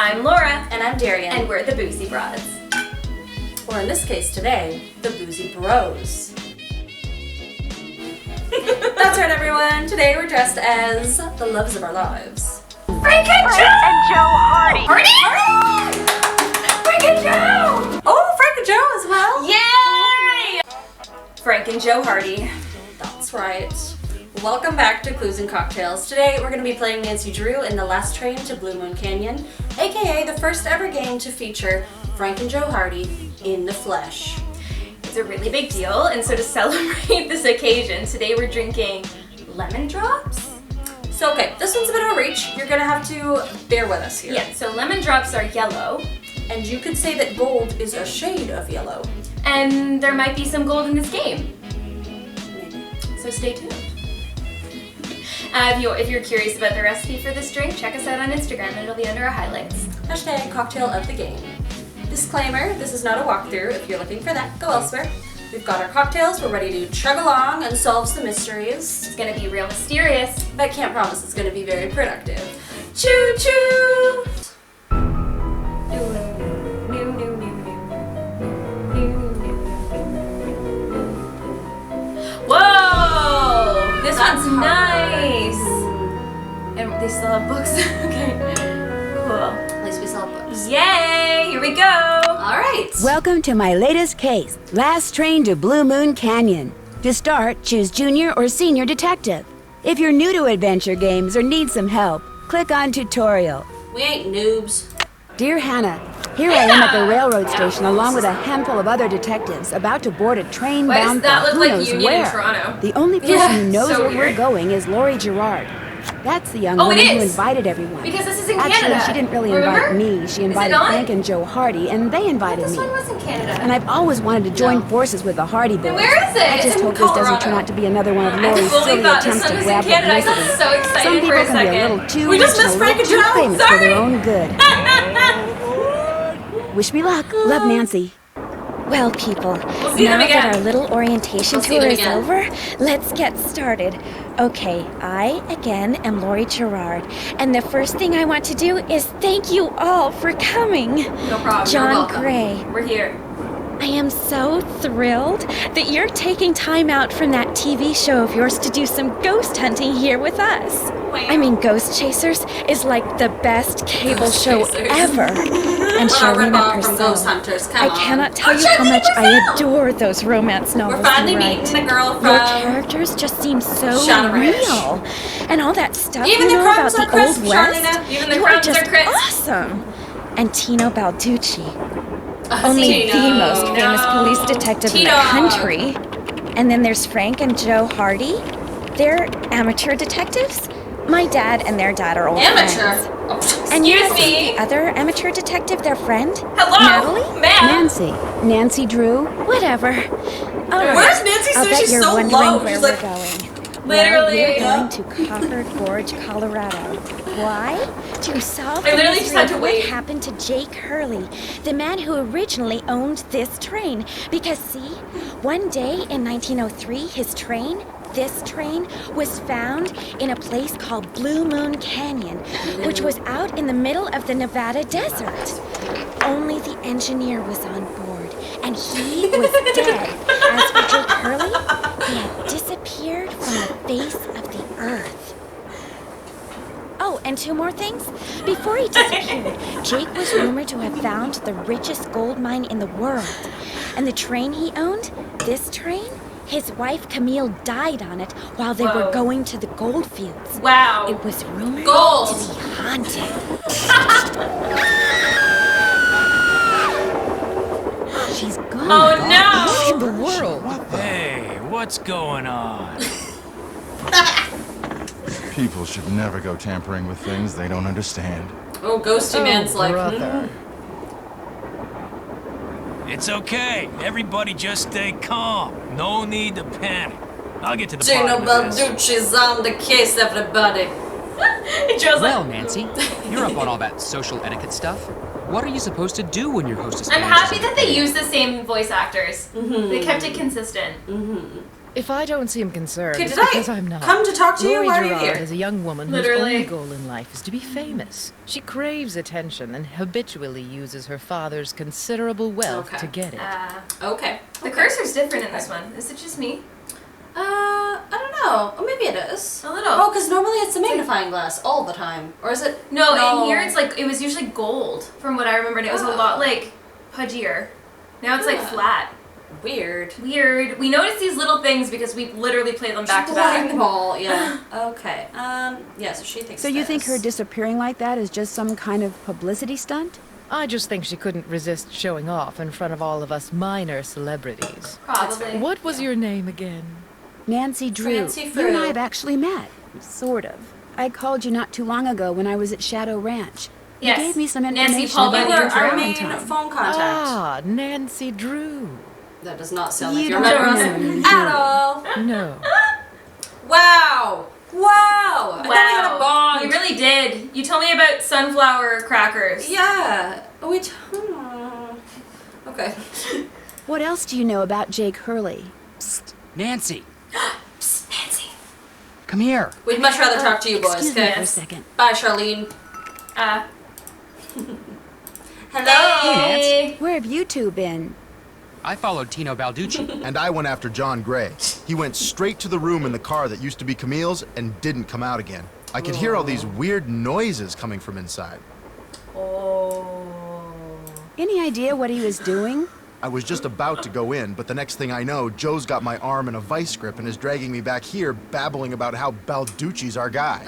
I'm Laura. And I'm Darian. And we're the BOOZY BROADS. Or in this case today, the BOOZY BROS. That's right, everyone. Today we're dressed as the loves of our lives. Frank and Joe Hardy. Hardy? Frank and Joe! Oh, Frank and Joe as well? Yay! Frank and Joe Hardy. That's right. Welcome back to Clues and Cocktails. Today we're going to be playing Nancy Drew in the last train to Blue Moon Canyon, aka the first ever game to feature Frank and Joe Hardy in the flesh. It's a really big deal, and so to celebrate this occasion, today we're drinking lemon drops. So okay, this one's a bit of a reach. You're going to have to bear with us here. Yeah, so lemon drops are yellow. And you could say that gold is a shade of yellow. And there might be some gold in this game. Maybe. So stay tuned. If you're curious about the recipe for this drink, check us out on Instagram and it'll be under our highlights. Hashtag cocktail of the game. Disclaimer, this is not a walkthrough. If you're looking for that, go elsewhere. We've got our cocktails, we're ready to chug along and solve some mysteries. It's gonna be real mysterious. But I can't promise it's gonna be very productive. Choo choo! Whoa! This one's nice! And they still have books? Okay. Cool. At least we sell books. Yay! Here we go! Alright. Welcome to my latest case, Last Train to Blue Moon Canyon. To start, choose Junior or Senior Detective. If you're new to adventure games or need some help, click on Tutorial. We ain't noobs. Dear Hannah, here I am at the railroad station along with a handful of other detectives about to board a train Why bound does that for look who like knows Union where. in Toronto? The only person Yeah, who knows so where we're weird. going is Lori Gerard. That's the young Oh, it woman who is! invited everyone. Because this is in Actually, Canada. she didn't really Remember? invite me. She invited on? Frank and Joe Hardy, and they invited This me. one was in Canada. And I've always wanted to join No. forces with the Hardy boys. Where is it? I It's just in hope this doesn't Colorado. turn out to be another one of I Lori's fully silly thought this attempts one to was in grab Canada. I got publicity. so excited Some for people a can be a little second. too We just rich missed and a Frank little and too Joe. famous for their Sorry. own good. Wish me luck. Love, Nancy. Well, people, We'll see now them again. that our little orientation We'll see tour them is again. over, let's get started. Okay, I, again, am Lori Gerard, and the first thing I want to do is thank you all for coming. No problem. John You're welcome. Gray, We're here. I am so thrilled that you're taking time out from that TV show of yours to do some ghost hunting here with us. I mean, Ghost Chasers is like the best cable Ghost show Chasers. ever. And What a Charlene ripoff and from Priscilla. Ghost Hunters. Come I on. cannot tell you Oh, how much Charlene I and Priscilla. adore those romance novels. We're finally you meeting write. the girl Your from characters just seem so Shadow Ranch. real, and all that stuff Even you the know crumbs about are the crisp, Old West. Charlene. Even the you are crumbs just are crisp. awesome. And Tino Balducci, only Tino. the most famous No. police detective in the Tino. country. And then there's Frank and Joe Hardy. They're amateur detectives. My dad and their dad are old amateur. friends. Oh, And Excuse yes, me. the other amateur detective, their friend, Hello, Natalie. ma'am. Nancy Drew. Whatever. All right. Where's Nancy? I'll So bet she's you're so wondering low. where She's we're like, going. Literally. Well, we're going to Copper Gorge, Colorado. Why? To solve I the literally just mystery had to of what wait. happened to Jake Hurley, the man who originally owned this train. Because see, one day in 1903, this train was found in a place called Blue Moon Canyon, which was out in the middle of the Nevada desert. Only the engineer was on board, and he was dead. As for Jake Hurley, he had disappeared from the face of the earth. Oh, and two more things. Before he disappeared, Jake was rumored to have found the richest gold mine in the world. And the train he owned, this train, his wife Camille died on it while they were Whoa. going to the gold fields. Wow. It was rumored Gold. to be haunted. She's gone. Oh no! What in the world? Hey, what's going on? People should never go tampering with things they don't understand. Oh, Ghosty Man's like, It's okay. Everybody just stay calm. No need to panic. I'll get to the Gino bottom of this. Balducci's on the case, everybody. Joe's Well, like, Nancy, you're up on all that social etiquette stuff. What are you supposed to do when your hostess I'm manages happy to that they behave? use the same voice actors. They kept it consistent. If I don't seem concerned, Okay, it's did because I I'm not. come to talk to you? Lori Why are you Gerard here? is a young woman Literally. whose only goal in life is to be famous. She craves attention and habitually uses her father's considerable wealth Okay. to get it. Okay. The cursor's different in this one. Is it just me? I don't know. Oh, maybe it is. A little. Oh, because normally it's a magnifying glass all the time. Or is it? No, in here it's like, it was usually gold from what I remember, and it was a lot like pudgier. Now it's like flat. Weird. Weird. We notice these little things because we literally play them back to Blind back. them all, yeah. Okay. Yeah, so she thinks So you think her this. disappearing like that is just some kind of publicity stunt? I just think she couldn't resist showing off in front of all of us minor celebrities. Probably. What was your name again? Nancy Drew. Nancy You and I Drew. have actually met. Sort of. I called you not too long ago when I was at Shadow Ranch. You Yes. gave me some Nancy information Paul about You Bunyan were your our main Valentine. phone contact. Ah, Nancy Drew. That does not sound like You you don't remember remember us me, at all. No. Wow. Wow. I thought we had a bond. You really did. You told me about sunflower crackers. Yeah. Okay. What else do you know about Jake Hurley? Nancy, Psst, Nancy. come here. We'd much rather talk to you boys. Excuse me Okay. for a second. Bye, Charlene. Hello. Hey. Where have you two been? I followed Tino Balducci. And I went after John Gray. He went straight to the room in the car that used to be Camille's and didn't come out again. I could hear all these weird noises coming from inside. Any idea what he was doing? I was just about to go in, but the next thing I know, Joe's got my arm in a vice grip and is dragging me back here, babbling about how Balducci's our guy.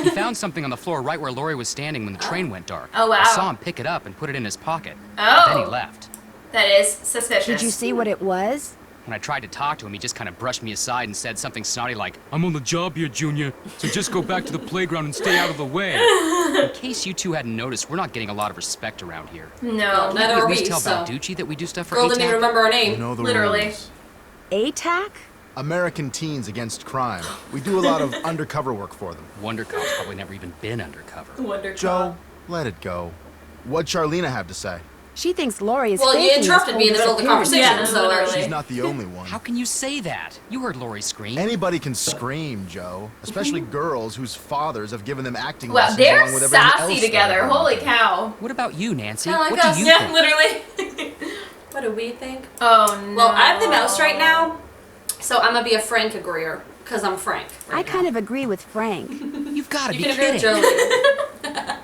He found something on the floor right where Lori was standing when the train went dark. Oh, wow. I saw him pick it up and put it in his pocket. Oh. Then he left. That is suspicious. Did you see what it was? When I tried to talk to him, he just kind of brushed me aside and said something snotty like, "I'm on the job here, Junior, so just go back to the playground and stay out of the way." In case you two hadn't noticed, we're not getting a lot of respect around here. No. Neither At are we, least tell so. Balducci that we do stuff for Girl didn't even ATAC. remember our name. You know the Literally. rules. ATAC? American Teens Against Crime. We do a lot of undercover work for them. Wonder Cop's probably never even been undercover. Wonder Joe, let it go. What'd Charlena have to say? She thinks Lori is Well, you faking this interrupted whole me in the middle of the disappearance. conversation, Yeah, so literally. She's not the only one. How can you say that? You heard Lori scream. Anybody can scream, Joe. Especially girls whose fathers have given them acting Wow, lessons they're along with everything else sassy that together. I've Holy done. cow. What about you, Nancy? Kinda like what us. do you Yeah, think? literally. What do we think? Oh no. Well, I'm the mouse right now, so I'm gonna be a Frank agreeer, because I'm Frank. I kind of agree with Frank. You've got to You be can agree with kidding. Jolie.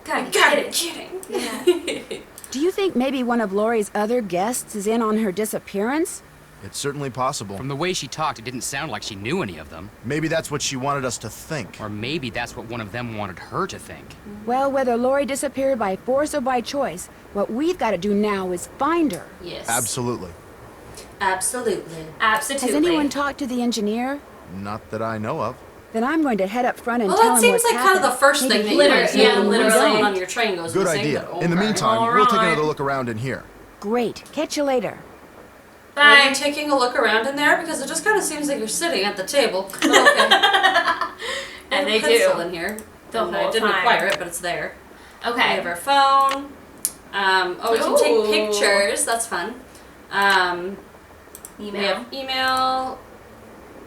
God, God, get it. kidding. Do you think maybe one of Lori's other guests is in on her disappearance? It's certainly possible. From the way she talked, it didn't sound like she knew any of them. Maybe that's what she wanted us to think. Or maybe that's what one of them wanted her to think. Well, whether Lori disappeared by force or by choice, what we've got to do now is find her. Yes. Absolutely. Absolutely. Absolutely. Has anyone talked to the engineer? Not that I know of. Then I'm going to head up front and Well, tell that him seems what's like kind of the happened. first Maybe thing that he you Literally, guys yeah, do when literally. someone on your train goes Good missing. idea. but In the okay. meantime, All we'll take right. another look around in here. Great. Catch you later. Are you Bye. taking a look around in there? Because it just kind of seems like you're sitting at the table. But okay. And they pencil do. in here. The And I whole didn't time. acquire it, but it's there. We have Okay. our phone. We can Ooh. take pictures. That's fun. We Email. have email.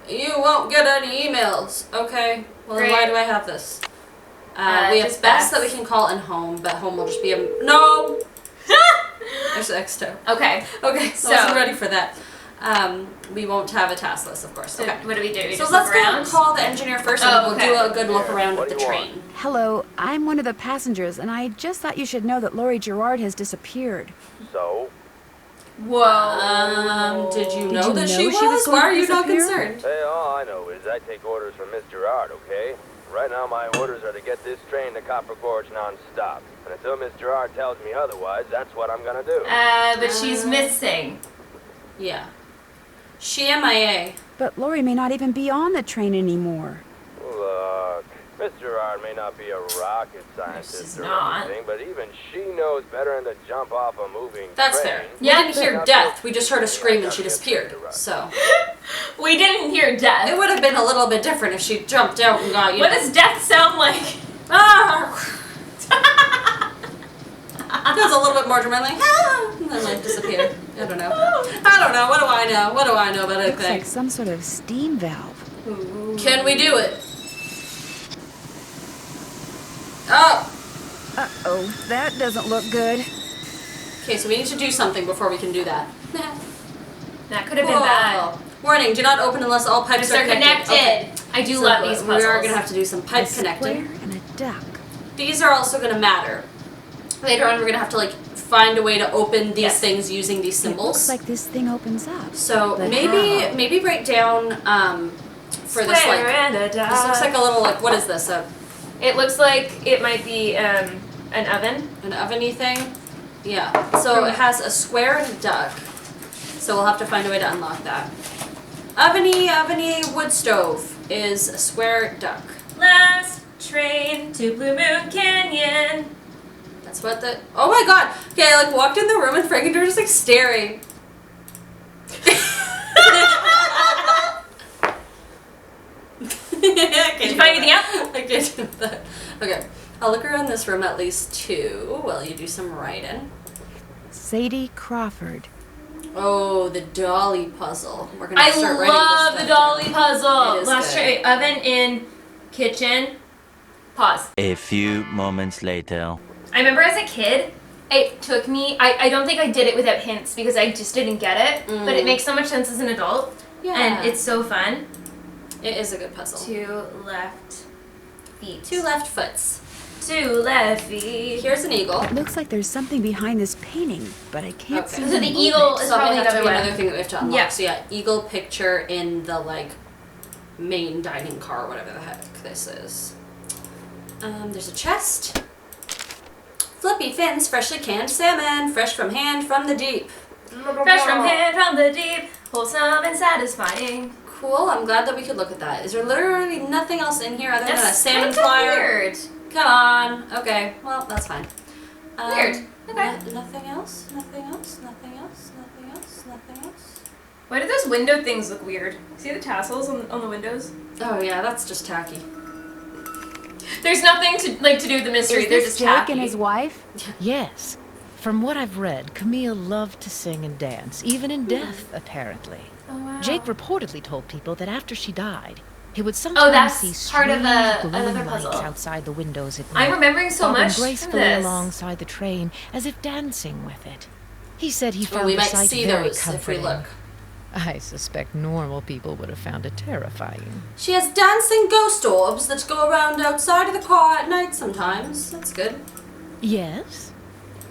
You won't get any emails. Okay. Well, then why Great. do I have this? We have just best that Beth's. we can call in home, but home will just be a no. There's X too. Okay. Okay, So- so I wasn't ready for that. We won't have a task list, of course. So Okay. what do we do? We So just let's look go around? and call the engineer first, and Oh, we'll okay. do a good look around of the train. Hello, I'm one of the passengers, and I just thought you should know that Lori Gerard has disappeared. So, Whoa. Did you Did know you that know she she was? was going Why are to you not disappear? concerned? hey, all I know is I take orders from Miss Gerard, okay? Right now, my orders are to get this train to Copper Gorge non-stop. And until Miss Gerard tells me otherwise, that's what I'm gonna do. But she's missing. Yeah. She MIA. But Lori may not even be on the train anymore. Look, Miss Gerard may not be a rocket scientist she's or not. anything, but even she knows better than to jump off a moving That's train. fair. Yeah. We didn't hear death. We just heard a scream and she disappeared. So We didn't hear death. it would have been a little bit different if she jumped out and got you. What does death sound like? Ah! Does a little bit more dramatic, like, ah, and then like disappear. I don't know. I don't know. What do I know? What do I know about Looks anything? like some sort of steam valve. Can we do it? Oh. Uh-oh, that doesn't look good. Okay, so we need to do something before we can do that. That could have been bad. Warning, do not open unless all pipes are They're connected. Okay. I do So love these puzzles. we are going to have to do some pipe A connecting. square and a duck. These are also going to matter. Later on, we're going to have to like find a way to open these Yes. things using these It looks symbols. like this thing opens up. So But how? maybe write down for this Square like and a this looks like a little like what is this It looks like it might be an oven. an oven-y thing? Yeah. So it has a square and a duck. So we'll have to find a way to unlock that. Oveny wood stove is a square duck. Last train to Blue Moon Canyon. That's what the. Oh my god! Okay, I like walked in the room and Frank and George just like staring. Did you find anything out? I can't do that. Okay, I'll look around this room at least too while you do some writing. Sadie Crawford. Oh, the dolly puzzle. We're gonna I start writing love this the stuff dolly down. puzzle. It is Last good. train, oven in kitchen. Pause. A few moments later. I remember as a kid, it took me, I don't think I did it without hints because I just didn't get it, but it makes so much sense as an adult. Yeah. And it's so fun. It is a good puzzle. Two left feet. Two left foots. Two left feet. Here's an eagle. It looks like there's something behind this painting, but I can't Okay. see So the the movement. eagle is So probably that the have to be other another one. thing that we have to unlock. Yeah. So yeah, eagle picture in the like main dining car, whatever the heck this is. There's a chest. Flippy fins, freshly canned salmon, fresh from hand from the deep. Fresh from hand from the deep, wholesome and satisfying. Cool. I'm glad that we could look at that. Is there literally nothing else in here other than a That's salmon kinda flyer? weird. Come on. Okay. Well, that's fine. Weird. Okay. Nothing else. Nothing else. Nothing else. Nothing else. Nothing else. Why do those window things look weird? See the tassels on the windows? Oh yeah, that's just tacky. There's nothing to do with the mystery. Is They're this just Jake tacky. and his wife? Yes. From what I've read, Camille loved to sing and dance, even in death, apparently. Oh, wow. Jake reportedly told people that after she died, he would sometimes that's see part of strange another glowing puzzle. lights outside the windows at I'm night, remembering so bobbing much from gracefully this. alongside the train, as if dancing with it. He said he Well, found we the might sight see very those if we comforting. look. I suspect normal people would have found it terrifying. She has dancing ghost orbs that go around outside of the car at night sometimes. That's good. Yes?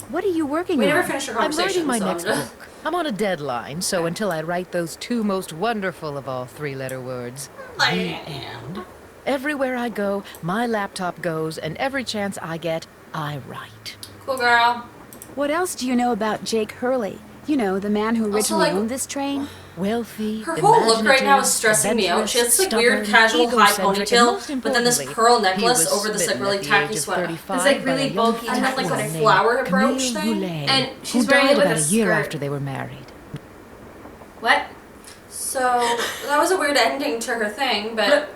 What are you working We on? never finished our I'm conversation. writing my so next I'm book. I'm on a deadline, so until I write those two most wonderful of all three-letter words, the end. Everywhere I go, my laptop goes, and every chance I get, I write. Cool girl. What else do you know about Jake Hurley? You know, the man who Also, originally like, owned this train? Wealthy, Her whole look right now is imaginative, stressing me out. She has this like adventurous, weird casual stubborn, high egocentric, and most ponytail, but then this importantly, pearl he necklace was over this like smitten really at the tacky age of sweater. 35 It's, like, by a really young bulky And then like woman a named flower brooch Camille thing. Goulet, And she's who wearing died it with about a a year skirt. after they were married. What? So that was a weird ending to her thing, but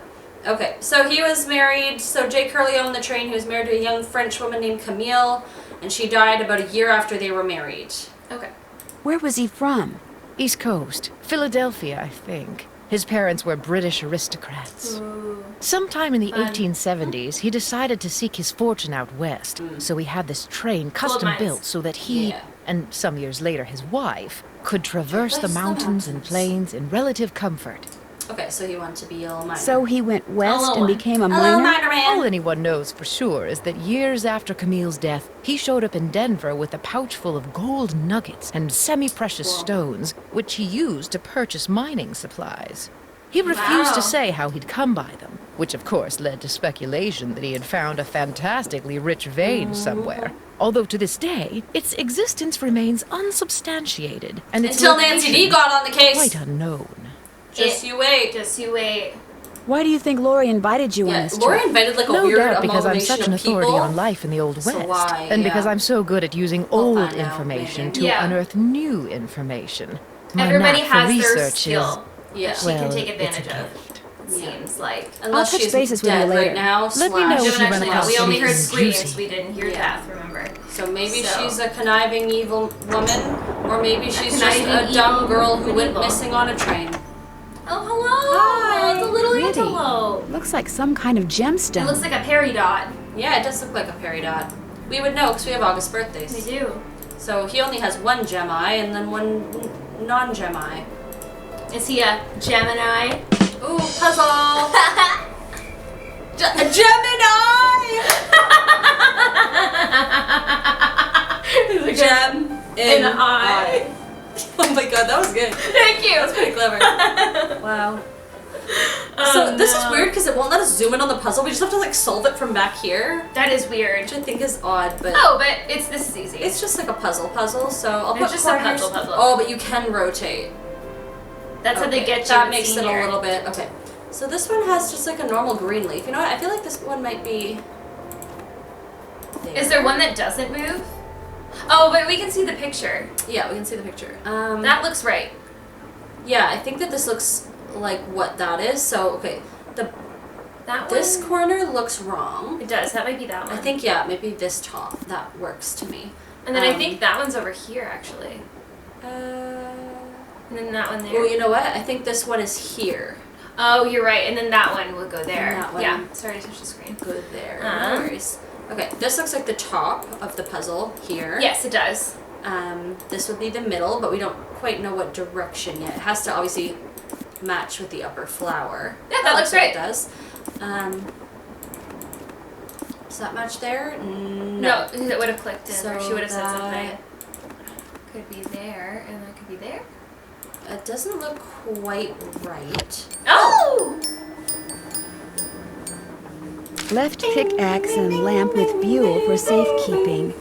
okay. So he was married. So Jake Hurley owned the train. He was married to a young French woman named Camille, and she died about a year after they were married. Okay. Where was he from? East Coast, Philadelphia, I think. His parents were British aristocrats. Sometime in the 1870s, he decided to seek his fortune out west, so he had this train custom mines. built so that he, Yeah. and some years later his wife, could traverse the Traverse the mountains and mountains. plains in relative comfort. Okay, so he wanted to be a little minor. So he went west little and one. became a Hello, miner? minor man. All anyone knows for sure is that years after Camille's death, he showed up in Denver with a pouch full of gold nuggets and semi-precious stones, which he used to purchase mining supplies. He refused Wow. to say how he'd come by them, which of course led to speculation that he had found a fantastically rich vein somewhere. Although to this day, its existence remains unsubstantiated, and its Until Nancy D location got on the case. quite unknown. Just you wait. Just you wait. Why do you think Lori invited you on Yeah, this Lori trip? invented like a No weird doubt because I'm amalgamation such an of authority people. on life in the Old So West. why, And because yeah. I'm so good at using We'll old find out, information maybe. to Yeah. unearth new information. My Everybody knack for has their research skill. Yeah. She well, can take it's a advantage of. gift. seems like. Unless touch she's bases with you dead later. right now. Let me know slash- if you run Actually, across we only heard something screams. juicy. We didn't hear death. Remember? So maybe So- she's a conniving evil woman, or maybe she's just conniving a dumb evil girl who went evil. missing on a train. Oh, hello! Hi. It's a little Pretty. antelope. Looks like some kind of gemstone. It looks like a peridot. Yeah, it does look like a peridot. We would know because we have August We birthdays. do. So he only has one gem eye and then one non-gem eye. Is he a Gemini? Ooh, puzzle! A Gemini! Gem in eye. Oh my god, that was good. Thank you. That's pretty clever. Wow. So this is weird because it won't let us zoom in on the puzzle. We just have to like solve it from back here, That is weird. which I think is odd. But Oh, but this is easy. it's just like a puzzle. So I'll It's put just a corners. puzzle. Oh, but you can rotate. That's how they get you. That in makes senior. it a little bit okay. So this one has just like a normal green leaf. You know what? I feel like this one might be. Is there one that doesn't move? Oh, but we can see the picture. Yeah, we can see the picture. That looks right. Yeah, I think that this looks like what that is. So okay, That this one. corner looks wrong. It does. That might be that one. I think yeah, maybe this top. That works to me. And then I think that one's over here actually. Uh, And then that one oh, there. you know what? I think this one is here. Oh, you're right. And then that one would go there. And that one. Yeah. Sorry to touch the screen. Good there. Uh-huh. No worries. Okay, this looks like the top of the puzzle here. Yes, it does. This would be the middle, but we don't quite know what direction yet. It has to obviously match with the upper flower. Yeah, that looks right. It does. Does that match there? No, because it would have clicked in, or she would have said that something. Could be there, and that could be there. It doesn't look quite right. Oh! Left pickaxe and lamp with buell for safekeeping.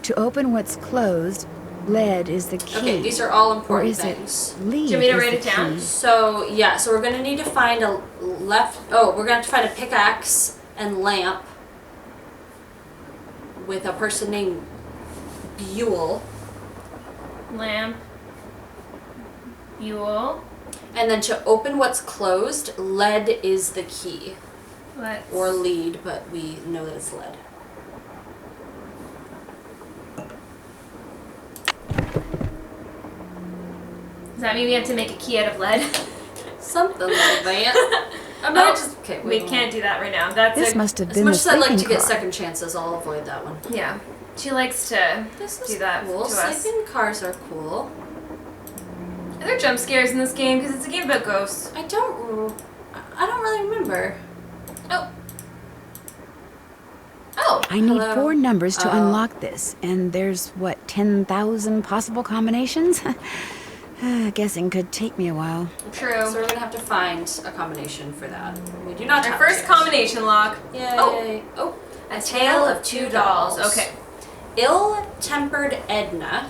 To open what's closed, lead is the key. Okay, these are all or important is things. it lead? Do you want me to is write the it down? key? So yeah, so we're gonna need to find a we're gonna have to find a pickaxe and lamp with a person named Buell. Lamp. Buell. And then to open what's closed, lead is the key. Let's. Or lead, but we know that it's lead. Does that mean we have to make a key out of lead? Something like that. I'm not just okay. We can't do that right now. That's This a, must have As been much the as I like sleeping to get car. second chances, I'll avoid that one. Yeah. She likes to This do is that cool. to us. Sleeping cars are cool. Are there jump scares in this game? Because it's a game about ghosts. I don't really remember. Oh. Oh. I need Hello? 4 numbers to Oh. unlock this, and there's, what, 10,000 possible combinations? Guessing could take me a while. True. So we're gonna have to find a combination for that. We do not Our have first chairs. combination lock. Yay! Oh, A tale of two dolls. Okay. Ill-tempered Edna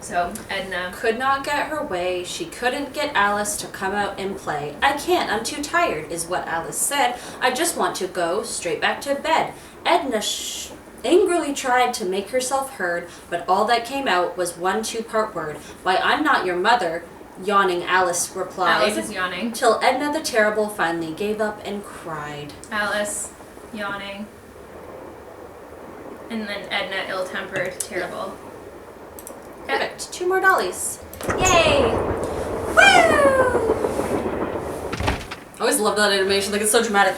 So, Edna. could not get her way. She couldn't get Alice to come out and play. I can't, I'm too tired, is what Alice said. I just want to go straight back to bed. Edna angrily tried to make herself heard, but all that came out was one two-part word. Why, I'm not your mother, yawning Alice replied. Alice is yawning. Till Edna the Terrible finally gave up and cried. Alice yawning. And then Edna ill-tempered, terrible. Okay. Perfect. 2 more dollies. Yay! Woo! I always love that animation. Like, it's so dramatic.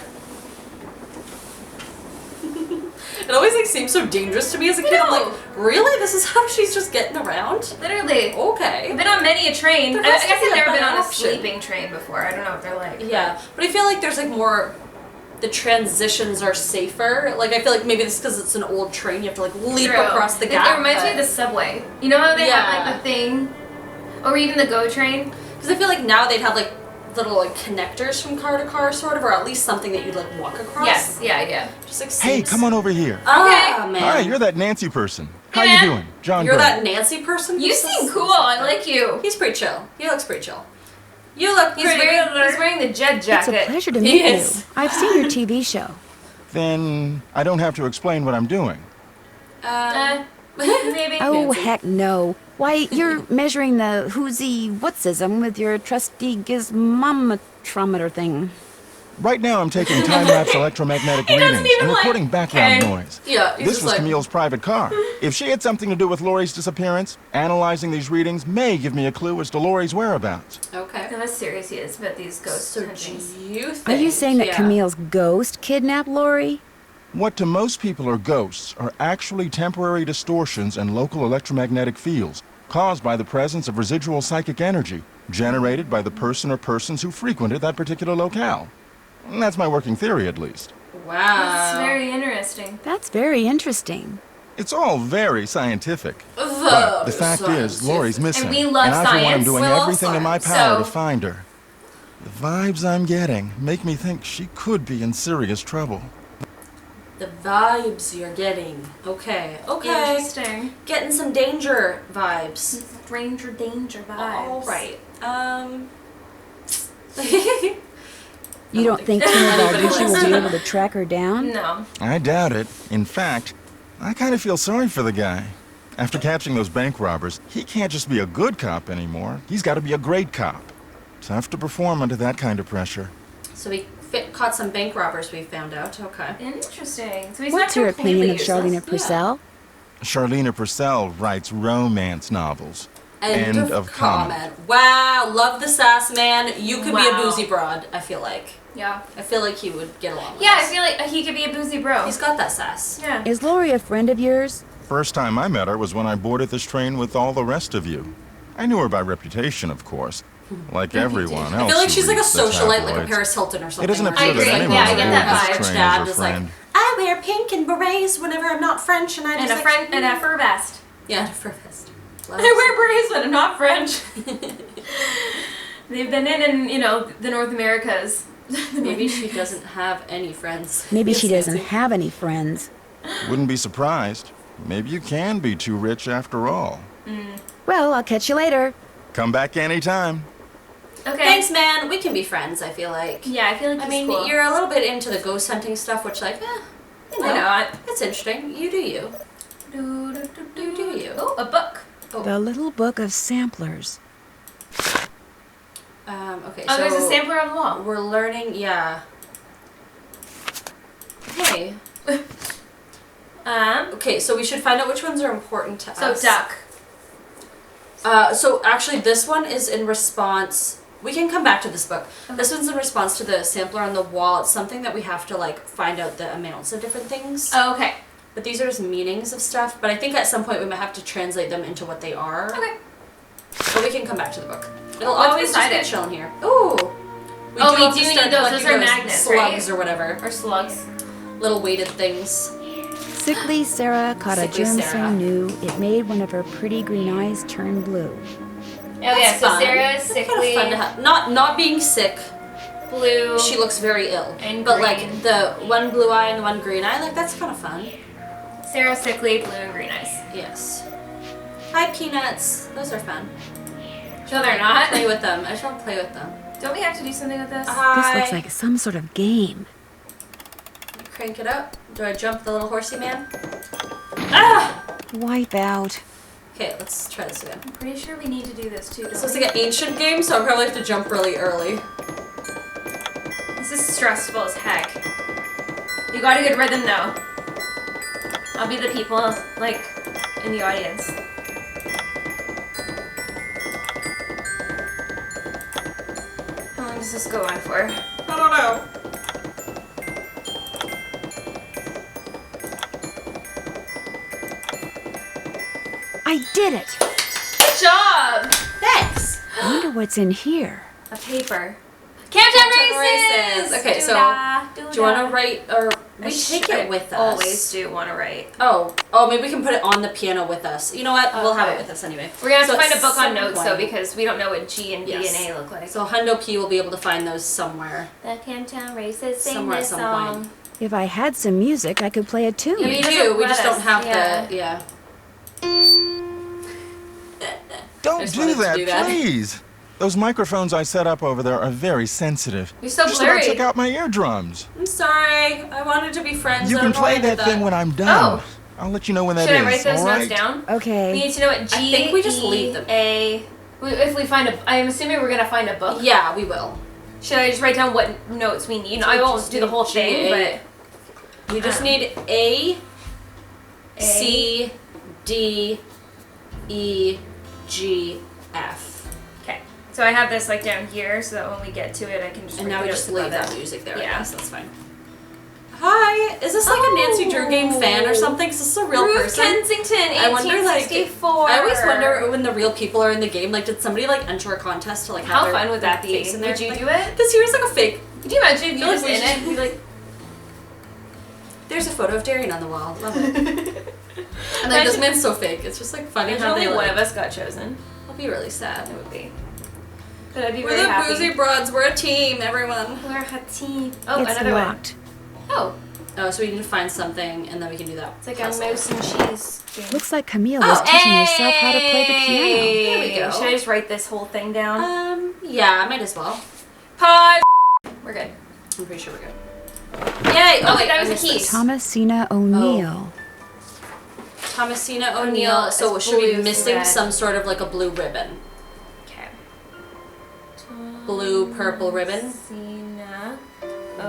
It always like seems so dangerous to me as a kid. I'm like, really? This is how she's just getting around? Literally. Okay. I've been on many a train. There I has to guess be I've a never been better on a option. sleeping train before. I don't know what they're like. Yeah, but I feel like there's like more. The transitions are safer. Like, I feel like maybe this because it's an old train, you have to like leap True. across the It gap. reminds me of the subway. You know how they have like the thing? Or even the GO train? Because I feel like now they'd have like little like connectors from car to car, sort of, or at least something that you'd like walk across. Yes, yeah. Just like Hey, seems- come on over here. Ah, man. Hi, you're that Nancy person. How Hey, you man. doing? John You're Gray. that Nancy person? You seem cool. I like you. He's pretty chill. He looks pretty chill. You look He's pretty wearing the jet It's jacket. a pleasure to meet Yes. you. I've seen your TV show. Then I don't have to explain what I'm doing. Well, Maybe. Oh, Fancy. heck no. Why, you're measuring the whoozy whatsism with your trusty gizmometrometer thing. Right now, I'm taking time-lapse electromagnetic readings even and like- recording background Okay. noise. Yeah, he's This just was like- Camille's private car. If she had something to do with Laurie's disappearance, analyzing these readings may give me a clue as to Laurie's whereabouts. Okay. How serious he is about these ghost So do huntings. you think... Are you saying that yeah. Camille's ghost kidnapped Lori? What to most people are ghosts are actually temporary distortions in local electromagnetic fields caused by the presence of residual psychic energy generated by the person or persons who frequented that particular locale. That's my working theory, at least. Wow. That's very interesting. That's very interesting. It's all very scientific. Very But the fact is, scientific. Laurie's missing. we love and I, for one, am science. doing We love everything in my science. power So- to find her. The vibes I'm getting make me think she could be in serious trouble. The vibes you're getting. Okay. Okay. Interesting. Getting some danger vibes. Stranger danger vibes. All right. You don't think Tina anybody Valducci will likes be to- able to track her down? No. I doubt it. In fact, I kind of feel sorry for the guy. After catching those bank robbers, he can't just be a good cop anymore. He's got to be a great cop. Tough to perform under that kind of pressure. So we caught some bank robbers, we found out. Okay. Interesting. So he's What's not your opinion of completely Charlene useless. Purcell? Charlene Purcell writes romance novels. End of comment. Wow, love the sass, man. You could be a Wow. boozy broad, I feel like. Yeah. I feel like he would get along with Yeah, I us. feel like he could be a boozy bro. He's got that sass. Yeah. Is Lori a friend of yours? First time I met her was when I boarded this train with all the rest of you. I knew her by reputation, of course. Like everyone else. I feel like who she's like a reads the socialite, like a tabloids. Paris Hilton or something. It doesn't where appear she's that agree. anyone Yeah, I get that on vibe. this Rich train dad is a is like, friend. I wear pink and berets whenever I'm not French, and I just And a like, friend and a fur vest. Yeah, and a fur vest. I wear berets when I'm not French. They've been in the North Americas. Maybe she doesn't have any friends. Maybe she Yes, doesn't Nancy. have any friends. Wouldn't be surprised. Maybe you can be too rich after all. Well, I'll catch you later. Come back anytime. Okay. Thanks, man. We can be friends, I feel like. Yeah, I feel like I he's mean, cool. you're a little bit into the ghost hunting stuff, which, like, you know, I know. it's interesting. You do you. You do you. Oh, a book. The Little Book of Samplers. Okay, Oh, so there's a sampler on the wall. we're learning, yeah. Hey. Okay, so we should find out which ones are important to So us. duck. So actually this one is in response, we can come back to this book. Okay. This one's in response to the sampler on the wall. It's something that we have to like find out the amounts of different things. Oh, okay. But these are just meanings of stuff, but I think at some point we might have to translate them into what they are. Okay. But we can come back to the book. It'll What's always just beside be it? chilling here. Ooh! We have do to need start those. collecting Those are magnets, slugs right? or whatever. Or slugs. Little weighted things. Sickly Sarah caught a Sickly germ Sarah. so new it made one of her pretty green eyes turn blue. Oh yeah, so fun. Sarah's That's sickly, kinda fun to have. Not being sick. blue. She looks very ill. And but green. like the one blue eye and the one green eye, like that's kind of fun. Sarah's sickly, blue and green eyes. Yes. Hi Peanuts. Those are fun. No, they're not. Play with them. I just want to play with them. Don't we have to do something with this? This looks like some sort of game. Crank it up. Do I jump the little horsey man? Wipe out. Okay, let's try this again. I'm pretty sure we need to do this too. This looks like an ancient game, so I probably have to jump really early. This is stressful as heck. You got a good rhythm though. I'll be the people like in the audience. How long does this go on for? I don't know. I did it! Good job! Thanks. I wonder what's in here. A paper. Countdown races! races! Okay, so do you want to write or we take it with us? Always do want to write. Oh, maybe we can put it on the piano with us. You know what? We'll have it with us anyway. We're gonna have So to find a at book on some notes point- though because we don't know what G and B Yes. and A look like. So Hundo P will be able to find those somewhere. The Countdown races sing Somewhere at this some song. point. If I had some music, I could play a tune. Yeah, We he do. doesn't We let just don't us. have Yeah. the yeah. Don't just do wanted to that, do that. please. Those microphones I set up over there are very sensitive. You're so Just blurry. about took out my eardrums. I'm sorry. I wanted to be friends. You I can don't know why play I did that thing when I'm done. Oh. I'll let you know when that Should is. I write those all notes right? down? We Okay. need to know what G, I think we just leave them. A. If we find a, I'm assuming we're gonna find a book. Yeah, we will. Should I just write down what notes we need? I won't do the whole thing, but we just need A, C, D, E, G, F. okay. So I have this like down here, so that when we get to it, I can just. And write now we the just notes leave above that it. music there. Yeah. I guess that's fine. Hi, is this like a Nancy Drew game fan or something? Is this a real Ruth person? Kensington, I wonder, like, 1864. I always wonder when the real people are in the game. Like, did somebody like enter a contest to like have How their, fun would that be? face in there? Would you Like, do it? Because here's like a fake. Could you imagine if you I was feel like in we it? should be like, there's a photo of Darian on the wall. Love it. And like this man's so fake. It's just like funny Imagine how only they one like, of us got chosen. I'll be really sad. It would be. But I'd be We're very the happy. Boozy Broads. We're a team, everyone. We're a team. Oh, It's another locked. one. Oh, Oh, so we need to find something, and then we can do that. it's like puzzle. a mouse and cheese game. Looks like Camille was teaching herself how to play the piano. There we go. Should I just write this whole thing down? Yeah, I might as well. Pause. We're good. I'm pretty sure we're good. Yay! Oh wait, I that was missed the key. this. Thomasina O'Neill. Thomasina O'Neill O'Neill. So is should we be blue missing thread. some sort of like a blue ribbon? Okay. Blue, purple ribbon. Thomasina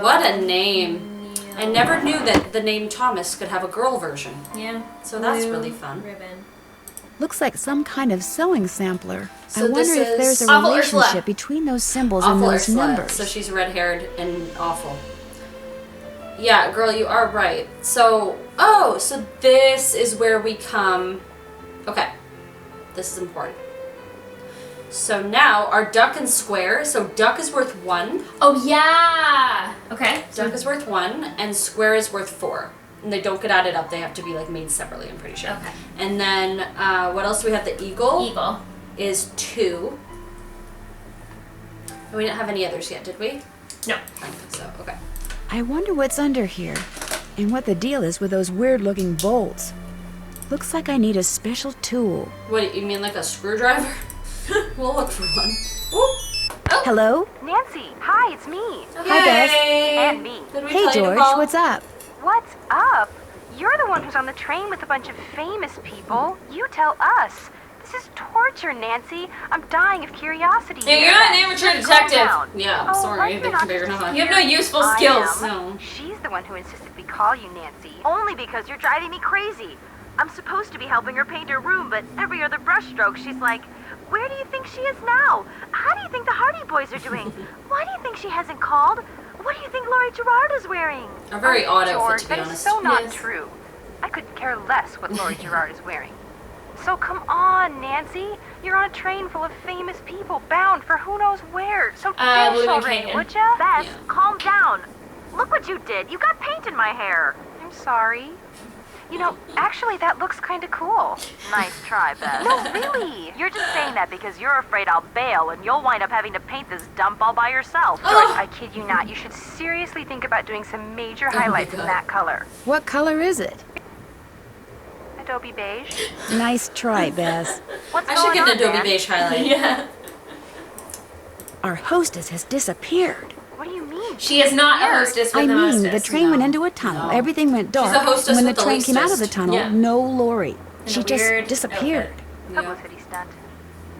What a name. O'Neill. I never knew that the name Thomas could have a girl version. Yeah. So that's Blue really fun. Ribbon. Looks like some kind of sewing sampler. So I wonder this if there's is a Awful relationship Ursula. between those symbols and Awful those Ursula. numbers. So she's red-haired and awful. Yeah, girl, you are right. So, oh, so this is where we come. Okay, this is important. So now our duck and square. So duck is worth 1. Oh yeah. Okay. Duck is worth 1, and square is worth 4. And they don't get added up. They have to be like made separately. I'm pretty sure. Okay. And then what else do we have? The eagle. Eagle. Is 2. And we didn't have any others yet, did we? No. I don't think so. Okay. I wonder what's under here and what the deal is with those weird-looking bolts. Looks like I need a special tool. What, you mean like a screwdriver? We'll look for one. Hello? Nancy, hi, it's me. Hi, Bess. And me. Did we Hey, tell you to George, call? what's up? What's up? You're the one who's on the train with a bunch of famous people. You tell us. This is torture, Nancy. I'm dying of curiosity. Yeah, here. you're not an amateur Just calm detective. down. Yeah, Oh, sorry, why do you they not figured just out. You have no useful I skills. am. No. She's the one who insisted we call you Nancy. Only because you're driving me crazy. I'm supposed to be helping her paint her room, but every other brushstroke, she's like, where do you think she is now? How do you think the Hardy Boys are doing? Why do you think she hasn't called? What do you think Laurie Gerard is wearing? A very odd outfit, George, to be that is honest. so not Yes. true. I could care less what Laurie Gerard is wearing. So come on, Nancy. You're on a train full of famous people bound for who knows where. So Blue finish Moon already, Canyon. would ya? Bess, Yeah. calm down. Look what you did. You got paint in my hair. I'm sorry. You know, actually, that looks kind of cool. Nice try, Beth. No, really. You're just saying that because you're afraid I'll bail and you'll wind up having to paint this dump all by yourself. George, I kid you not. You should seriously think about doing some major highlights in God. that color. What color is it? Adobe beige. Nice try, Bess. What's I should going get on an Adobe there? beige highlight. Yeah. Our hostess has disappeared. What do you mean? She is not a hostess with I a mean, hostess. the train went No. into a tunnel. No. Everything went dark. a hostess and when with the the train came out of the leastest. tunnel, Yeah. no Lori. In She a just weird disappeared. outfit. Yeah. Publicity stunt.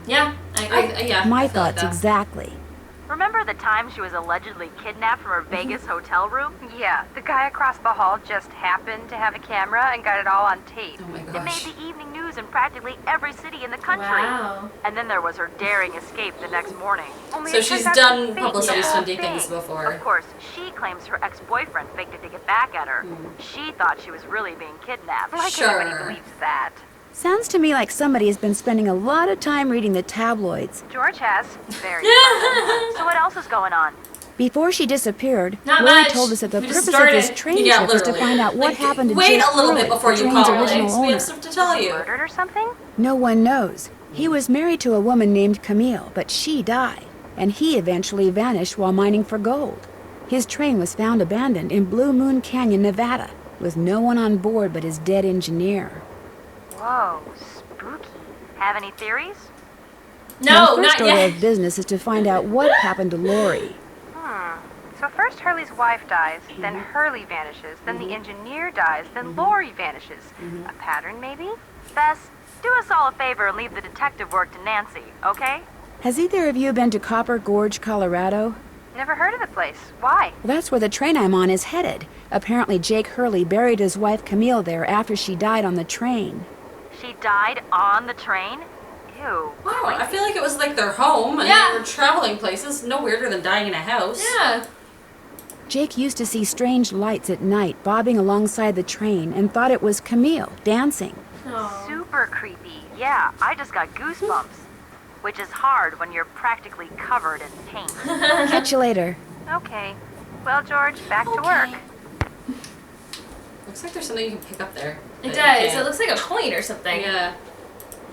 Yeah, I agree. Yeah, My I feel like thoughts that. exactly. Remember the time she was allegedly kidnapped from her Vegas hotel room? Yeah, the guy across the hall just happened to have a camera and got it all on tape. Oh my It gosh. made the evening news in practically every city in the country. Wow. And then there was her daring escape the next morning. Only So it she's turned out to done be fake, publicity the whole stunty things thing. before. Of course, she claims her ex-boyfriend faked it to get back at her. She thought she was really being kidnapped. Like anybody Sure. believes that. Sounds to me like somebody has been spending a lot of time reading the tabloids. George has. Very funny. So what else is going on? Before she disappeared, Not Lori much. told us that the We just purpose of this started. train Yeah, trip was to literally. find out what Like, happened to wait Jake a little Hurley, bit before the you train's call, original Alex. We owner. have stuff to tell you. Murdered or something? No one knows. He was married to a woman named Camille, but she died, and he eventually vanished while mining for gold. His train was found abandoned in Blue Moon Canyon, Nevada, with no one on board but his dead engineer. Whoa, spooky. Have any theories? No, My first not order yet. of business is to find out what happened to Lori. So first First Hurley's wife dies, then Hurley vanishes, then the engineer dies, then Lori vanishes. A pattern, maybe? Bess, do us all a favor and leave the detective work to Nancy, okay? Has either of you been to Copper Gorge, Colorado? Never heard of the place. Why? Well, that's where the train I'm on is headed. Apparently Jake Hurley buried his wife Camille there after she died on the train. She died on the train? Ew. Wow, I feel like it was like their home and they were traveling places. No weirder than dying in a house. Yeah. Jake used to see strange lights at night bobbing alongside the train and thought it was Camille dancing. Super creepy. Yeah, I just got goosebumps. Which is hard when you're practically covered in paint. Catch you later. Okay. Well, George, back to work. Looks like there's something you can pick up there. It but does. you can't. It looks like a coin or something. Yeah.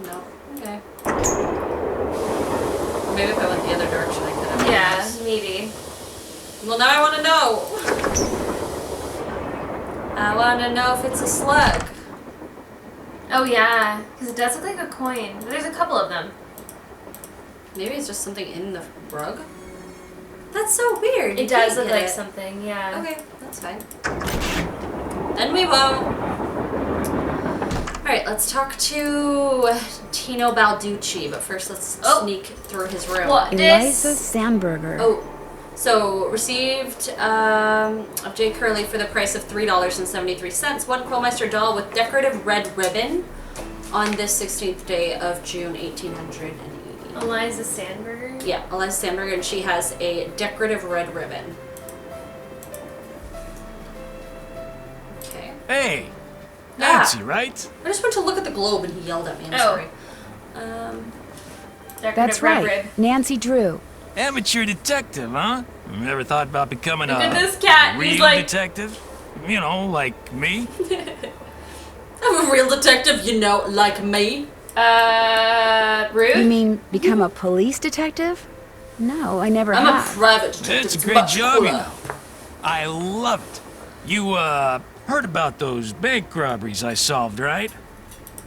No. Okay. Maybe if I went the other direction I could have. Yeah, maybe. Well, now I want to know. I want to know if it's a slug. Oh yeah, because it does look like a coin. But there's a couple of them. Maybe it's just something in the rug. That's so weird. It does look like something, yeah. Okay, that's fine. Then we won't. Alright, let's talk to Tino Balducci, but first let's sneak through his room. What? Eliza Sandberger. Oh, so received of Jake Hurley for the price of $3.73. One Quillmeister doll with decorative red ribbon on this 16th day of June, 1880. Eliza Sandberger? Yeah, Eliza Sandberger, and she has a decorative red ribbon. Okay. Hey, Nancy, right? I just went to look at the globe and he yelled at me. I'm sorry. That's right. Nancy Drew. Amateur detective, huh? Ever thought about becoming Look a at this cat. real He's like... detective? You know, like me? I'm a real detective, you know, like me. Rude? You mean become a police detective? No, I never I'm have. a private detective. It's a great job, you know. I love it. You, heard about those bank robberies I solved, right?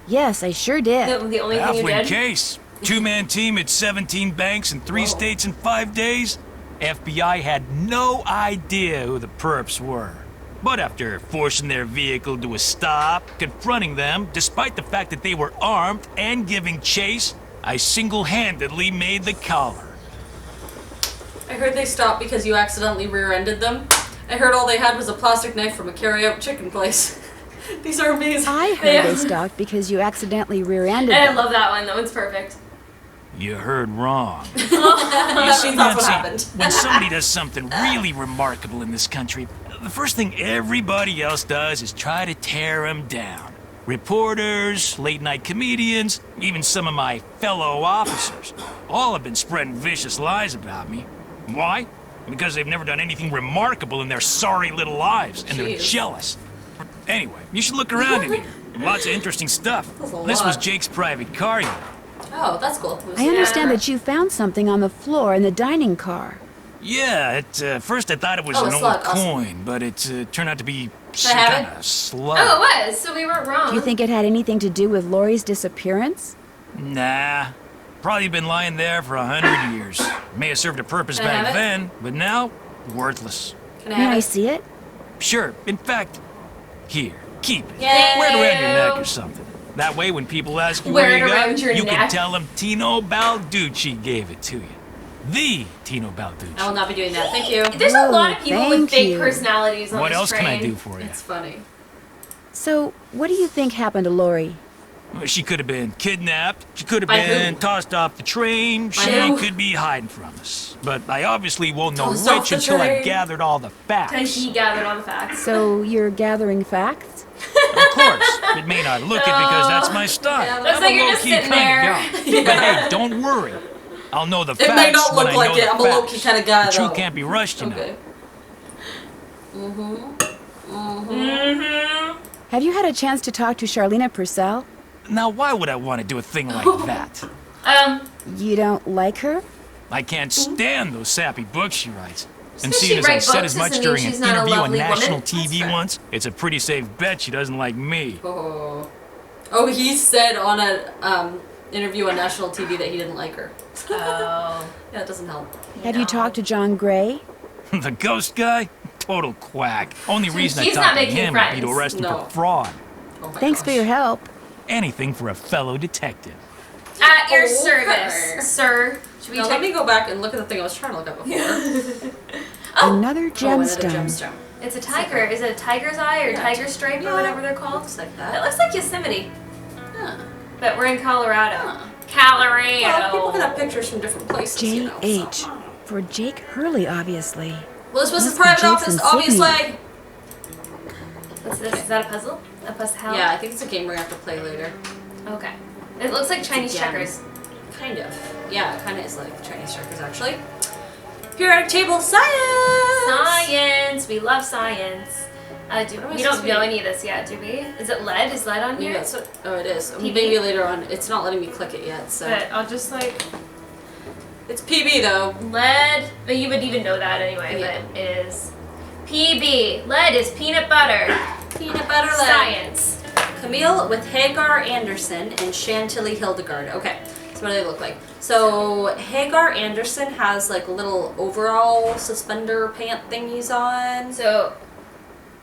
Yes, I sure did. The only thing you Halfway did? case. Two-man team at 17 banks in 3 states in 5 days. FBI had no idea who the perps were. But after forcing their vehicle to a stop, confronting them, despite the fact that they were armed and giving chase, I single-handedly made the collar. I heard they stopped because you accidentally rear-ended them. I heard all they had was a plastic knife from a carry-out chicken place. These are amazing. I heard they stopped because you accidentally rear-ended I them. love that one. That one's perfect. You heard wrong. You That see, means that's what Nancy, happened. when somebody does something really remarkable in this country, the first thing everybody else does is try to tear them down. Reporters, late-night comedians, even some of my fellow officers, all have been spreading vicious lies about me. Why? Because they've never done anything remarkable in their sorry little lives, and they're jealous. Anyway, you should look around in here. Lots of interesting stuff. This was Jake's private car, you know. Oh, that's cool. I understand that you found something on the floor in the dining car. Yeah, at first I thought it was Oh, a an slug, old awesome. coin, but it turned out to be some I have kind it? of slug. Oh, it was. So we weren't wrong. Do you think it had anything to do with Lori's disappearance? Nah. Probably been lying there for 100 years. May have served a purpose Can I have back it? then, but now, worthless. Can I May have I it? see it? Sure, in fact, here, keep it. Yay! Wear it around your neck or something. That way, when people ask you Wear where it you got around it, your you neck. can tell them Tino Balducci gave it to you. The Tino Balducci. I will not be doing that. Thank you. There's a lot of people with thank big you. personalities on What this else train. can I do for you? It's funny. So, what do you think happened to Lori? Well, she could have been kidnapped. She could have By been who? tossed off the train. She who? could be hiding from us. But I obviously won't know Tossed off which the until I train. gathered all the Because facts. he gathered all the facts. So, you're gathering facts? Of course. It may not look it because that's my style. Looks I'm like a you're just low-key sitting kind of there. guy. But hey, don't worry. I'll know the It facts may not when look I like know it. the I'm a low-key facts. kind of guy, The truth though. can't be rushed, you know. Okay. Have you had a chance to talk to Charlena Purcell? Now, why would I want to do a thing like that? You don't like her? I can't stand those sappy books she writes. And Does she seeing as I write said books as much doesn't mean during an she's not a interview on lovely national woman? TV once, it's a pretty safe bet she doesn't like me. Oh. Oh, he said on a interview on national TV that he didn't like her. Oh. Yeah, it doesn't help. Have you talked to John Gray? The ghost guy? Total quack. Only reason I He's talked not to making him would be to friends. arrest him No. for fraud. Oh my Thanks for your help. Anything for a fellow detective. At your Okay. service, sir. Should we Now check? let me go back and look at the thing I was trying to look at before. Another Oh, another gemstone. gemstone. It's a tiger. Is it a tiger's eye or Yeah. tiger stripe or Yeah. whatever they're called? Looks like It that. looks like Yosemite, Huh. but we're in Colorado. Huh. Colorado. Well, people can have pictures from different places, you know. J.H. So. For Jake Hurley, obviously. Well, this was his Must be private Jake's office, insignia. obviously. What's this? Is that a puzzle? A puzzle? Yeah, I think it's a game we're gonna have to play later. Okay. It looks like Chinese Again. checkers. Kind of. Yeah, it kind of is like Chinese checkers, actually. Periodic table science! Science. We love science. What am I We supposed don't to know be? any of this yet, do we? Is it lead? Is lead on Yeah, here? that's what, oh, it is. PB? Maybe later on. It's not letting me click it yet, so. But I'll just like It's PB, though. lead. But you would even know that anyway. Yeah. But it is PB. Lead is peanut butter. Peanut butter lead. Science. Camille with Hagar Anderson and Chantilly Hildegard. Okay, so what do they look like? So Hagar Anderson has like little overall suspender pant thingies on. So,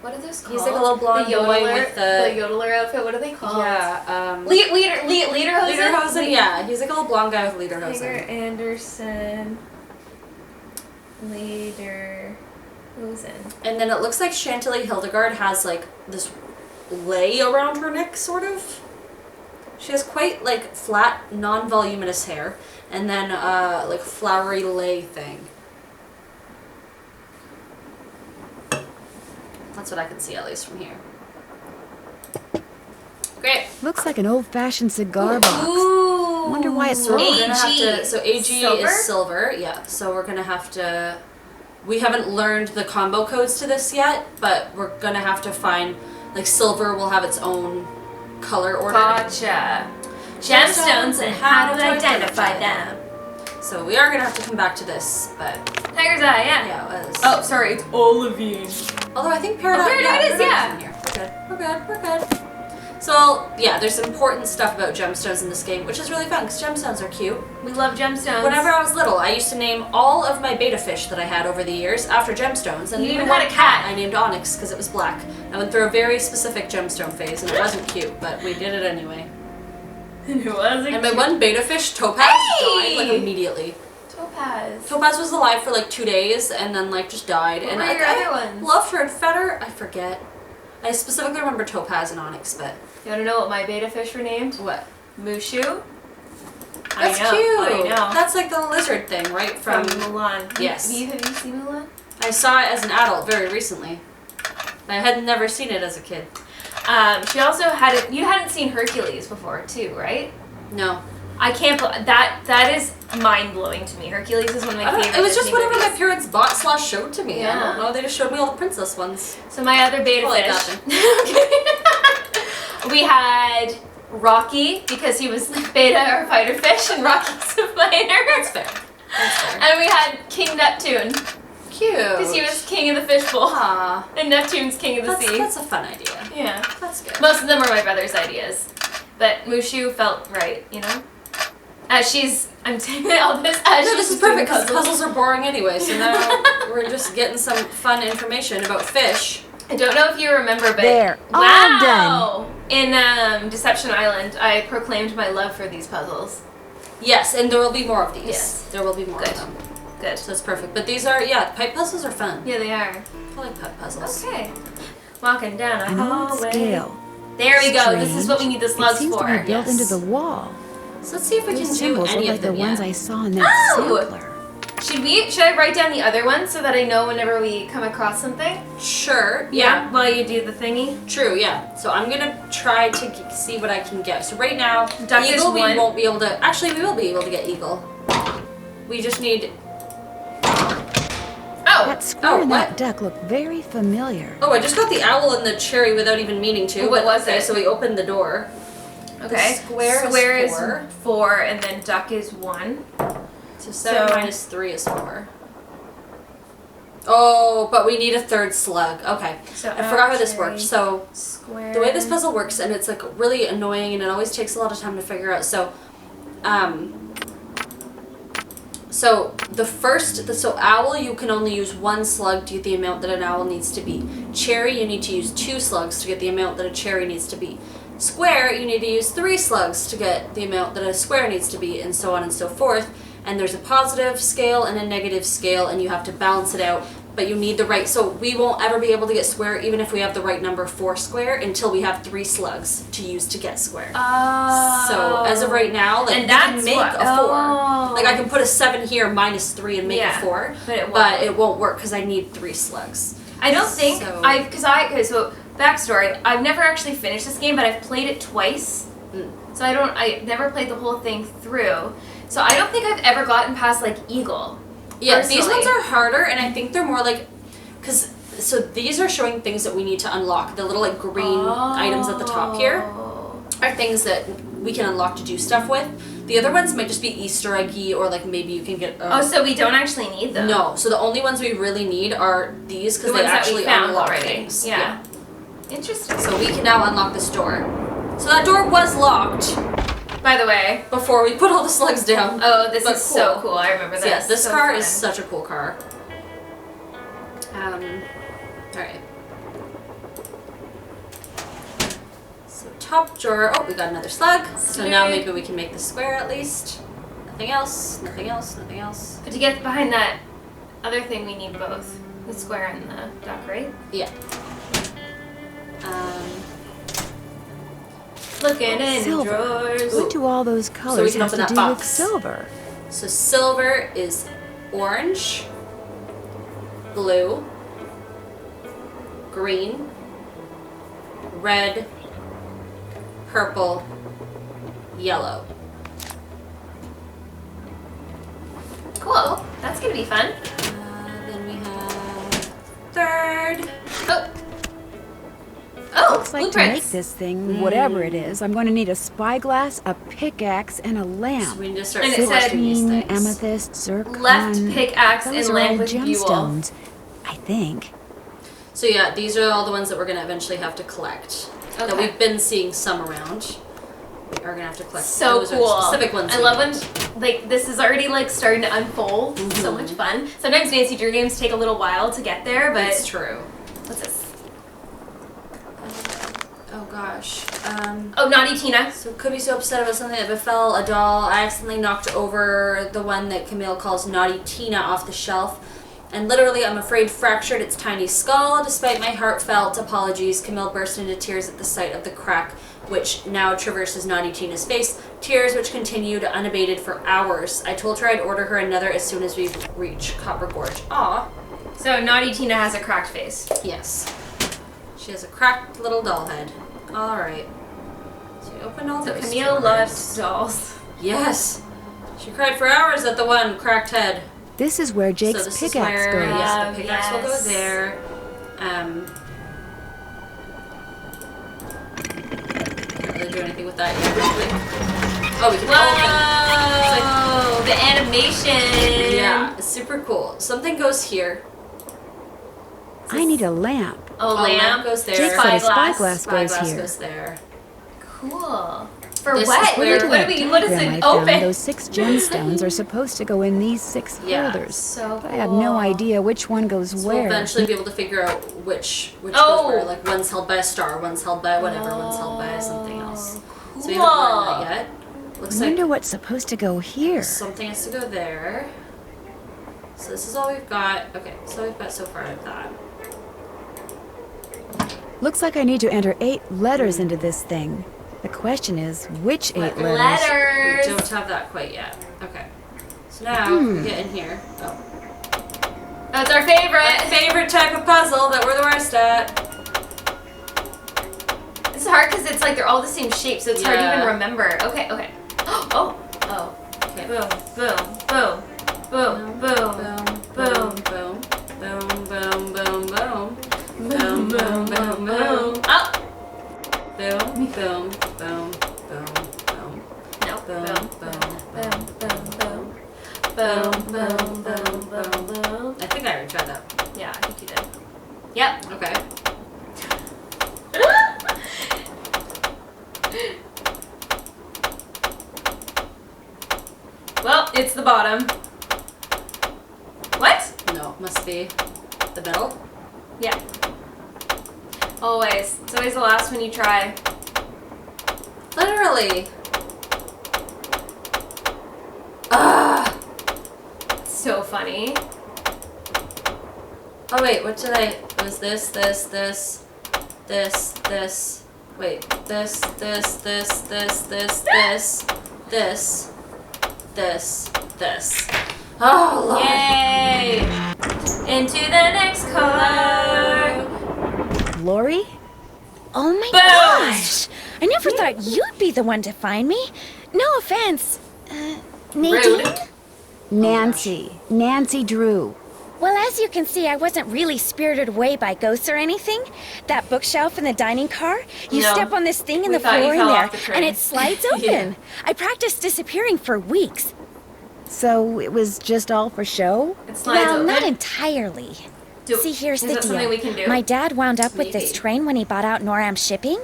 what are those called? He's like a little blonde the boy yodeler, with the yodeler outfit. What are they called? Yeah, Lederhosen. Lederhosen. Yeah, he's like a little blonde guy with Hagar Lederhosen. Anderson. Lederhosen. And then it looks like Chantilly Hildegard has like this lay around her neck, sort of. She has quite like flat, non-voluminous hair, and then like flowery lay thing. That's what I can see at least from here. Great. Looks like an old-fashioned cigar box. Ooh. Wonder why it's So we're wrong. gonna have to. AG. So AG Silver? is silver, yeah. So we're gonna have to. We haven't learned the combo codes to this yet, but we're gonna have to find like silver will have its own color order. Gotcha. Gemstones and how to identify them. So we are gonna have to come back to this, but Tiger's eye, yeah. yeah, it was. Oh, sorry, it's Olivine. Although I think Paradox. Oh, there it is, yeah. in here. We're good. We're good. We're good. So yeah, there's important stuff about gemstones in this game, which is really fun because gemstones are cute. We love gemstones. Whenever I was little, I used to name all of my beta fish that I had over the years after gemstones. And You even even had one a cat. I named Onyx because it was black. I went through a very specific gemstone phase, and it wasn't cute, but we did it anyway. It wasn't And my cute. one beta fish, Topaz, Hey! died like immediately. Topaz. Topaz was alive for like 2 days and then like just died. What and were I, your I other ones? loved her. And Fetter, I forget. I specifically remember Topaz and Onyx, but You wanna know what my beta fish were named? what? Mushu. That's I know, cute. I know. That's like the lizard thing, right? From Mulan. Yes. Have you seen Mulan? I saw it as an adult very recently. I had never seen it as a kid. She also had it. You hadn't seen Hercules before, too, right? No. I can't. That is mind blowing to me. Hercules is one of my favorite. It was just Disney whatever my movies. parents bought / showed to me. I Yeah. don't know. They just showed me all the princess ones. So my other beta Well, I got fish. We had Rocky because he was beta or fighter fish, and Rocky's a fighter. That's fair. That's fair. And we had King Neptune Cute. because he was king of the fishbowl, Aw. and Neptune's king of the sea. That's a fun idea. Yeah. That's good. Most of them were my brother's ideas, but Mushu felt right, you know. I'm taking all this. No, this is perfect because puzzles are boring anyway. So now we're just getting some fun information about fish. I don't know if you remember, but There, all wow! In Deception Island, I proclaimed my love for these puzzles. Yes, and there will be more of these. Yes. There will be more Good. of them. Good. So it's perfect. But these are, yeah, pipe puzzles are fun. Yeah, they are. I like pipe puzzles. Okay. Walking down a An old hallway. scale. There we go. This is Strange. what we need the slugs It seems for. to be built into the Yes. wall. So let's see if we Those can do symbols any look of like the them ones yet. I saw in that Oh! sampler. Should I write down the other ones so that I know whenever we come across something? Sure. Yeah. While you do the thingy. True. Yeah. So I'm gonna try to see what I can get. So right now, Duck is eagle we one. won't be able to. Actually, we will be able to get eagle. We just need. Oh. That square in what? that duck looked very familiar. Oh, I just got the owl and the cherry without even meaning to. What but was okay, it? So we opened the door. Okay. square is is 4. 4, and then duck is 1. So 7 So- minus 3 is 4. Oh, but we need a third slug. Okay. So I forgot how this cherry, worked. So Square. the way this puzzle works, and it's like really annoying, and it always takes a lot of time to figure out. So, So so owl, you can only use 1 slug to get the amount that an owl needs to be. Cherry, you need to use 2 slugs to get the amount that a cherry needs to be. Square, you need to use 3 slugs to get the amount that a square needs to be, and so on and so forth. And there's a positive scale and a negative scale, and you have to balance it out. But you need the right, so we won't ever be able to get square even if we have the right number for square until we have 3 slugs to use to get square. Oh. So as of right now, like, and we that's can make a 4. Oh. Like I can put a 7 here minus 3 and make Yeah, a 4, but it won't work because I need 3 slugs. I don't think So- so backstory, I've never actually finished this game, but I've played it twice. So I never played the whole thing through. So I don't think I've ever gotten past like Eagle. Yeah, personally. these ones are harder, and I think they're more like, so these are showing things that we need to unlock. The little like green items at the top here are things that we can unlock to do stuff with. The other ones might just be Easter eggy, or like maybe you can get. So we don't actually need them. No, so the only ones we really need are these because they actually unlock things. Yeah. Interesting. So we can now unlock this door. So that door was locked. By the way, before we put all the slugs down. Oh, this is so cool. I remember this. So yeah, this so car fun. is such a cool car. Alright. So top drawer. Oh, we got another slug. So now maybe we can make the square at least. Nothing else, nothing else, nothing else. But to get behind that other thing, we need both the square and the duck, right? Yeah. Looking in Silver. drawers. What do all those So we colors can have open to that do with box. silver? So silver is orange, blue, green, red, purple, yellow. Cool. That's gonna be fun. Then we have third. Oh, Looks like to make this thing, whatever it is, I'm going to need a spyglass, a pickaxe, and a lamp. So we need to start And it said selecting these Citrine, things. amethyst, zircon. Left pickaxe Those and are lamp all with buell. gemstones, I think. So yeah, these are all the ones that we're going to eventually have to collect. That Okay. we've been seeing some around. We are going to have to collect. So Those cool. Are specific ones. I we love want. when like this is already like starting to unfold. So much fun. Sometimes Nancy Drew games take a little while to get there, but It's true. What's this? Oh gosh. Oh, Naughty Tina. So could be so upset about something that befell a doll. I accidentally knocked over the one that Camille calls Naughty Tina off the shelf. And literally, I'm afraid, fractured its tiny skull. Despite my heartfelt apologies, Camille burst into tears at the sight of the crack, which now traverses Naughty Tina's face. Tears which continued unabated for hours. I told her I'd order her another as soon as we reach Copper Gorge. Aw. So Naughty Tina has a cracked face. Yes. She has a cracked little doll head. Alright. So we open all So those Camille drawers. loves dolls. Yes. She cried for hours at the one cracked head. This is where Jake's so this pickaxe is where, goes. Yeah, the pickaxe will go Yes. there. Can't really do anything with that yet. Oh, we can Whoa! The animation. Yeah, it's super cool. Something goes here. I need a lamp. Oh, lamp goes there. Jake said a spyglass goes Spyglass here. goes there. Cool. For This what? is where- What do we? What is Program it? I found, Open. those 6 gemstones are supposed to go in these 6 Yeah, holders. so But I have no cool. idea which one goes So where. we'll eventually be able to figure out which Oh. goes where. Like one's held by a star, one's held by whatever, one's held by something else. Cool. So we haven't learned that yet. Looks I wonder like what's supposed to go here. something has to go there. So this is all we've got. Okay, so we've got so far of that. Looks like I need to enter 8 letters into this thing. The question is, which 8 letters? Letters. We don't have that quite yet. Okay. So now we get in here. Oh. That's our favorite. Our favorite type of puzzle that we're the worst at. It's hard because it's like they're all the same shape, so it's hard to Yeah. even remember. Okay, okay. Oh, Oh. Okay. boom, boom, boom, boom, boom, Boom, boom, boom, boom, boom, boom, boom. Boom, boom, boom, boom. Oh, Boom, boom, boom, boom, boom. no, Boom, boom, boom, boom, boom, boom, boom, boom, boom, boom, boom. I think I already tried that. Yeah, I think you did. Yep. Okay. Well, it's the bottom. Must be the middle. Yeah. Always. It's always the last one you try. Literally. Ah. So funny. Oh wait, what did I? It was this. Wait, this. Oh Lord. Yay! Into the next car. Lori? Oh my Boom! gosh! I never thought you'd be the one to find me. No offense. Nadine? Rude. Nancy Drew. Well, as you can see, I wasn't really spirited away by ghosts or anything. That bookshelf in the dining car, you No. step on this thing in We the thought you floor in fell there, off the train. and it slides open. Yeah. I practiced disappearing for weeks. So it was just all for show? It slides Well, open. not entirely. See, here's is the that deal. something we can do? My dad wound up with this Maybe. train when he bought out NORAM Shipping.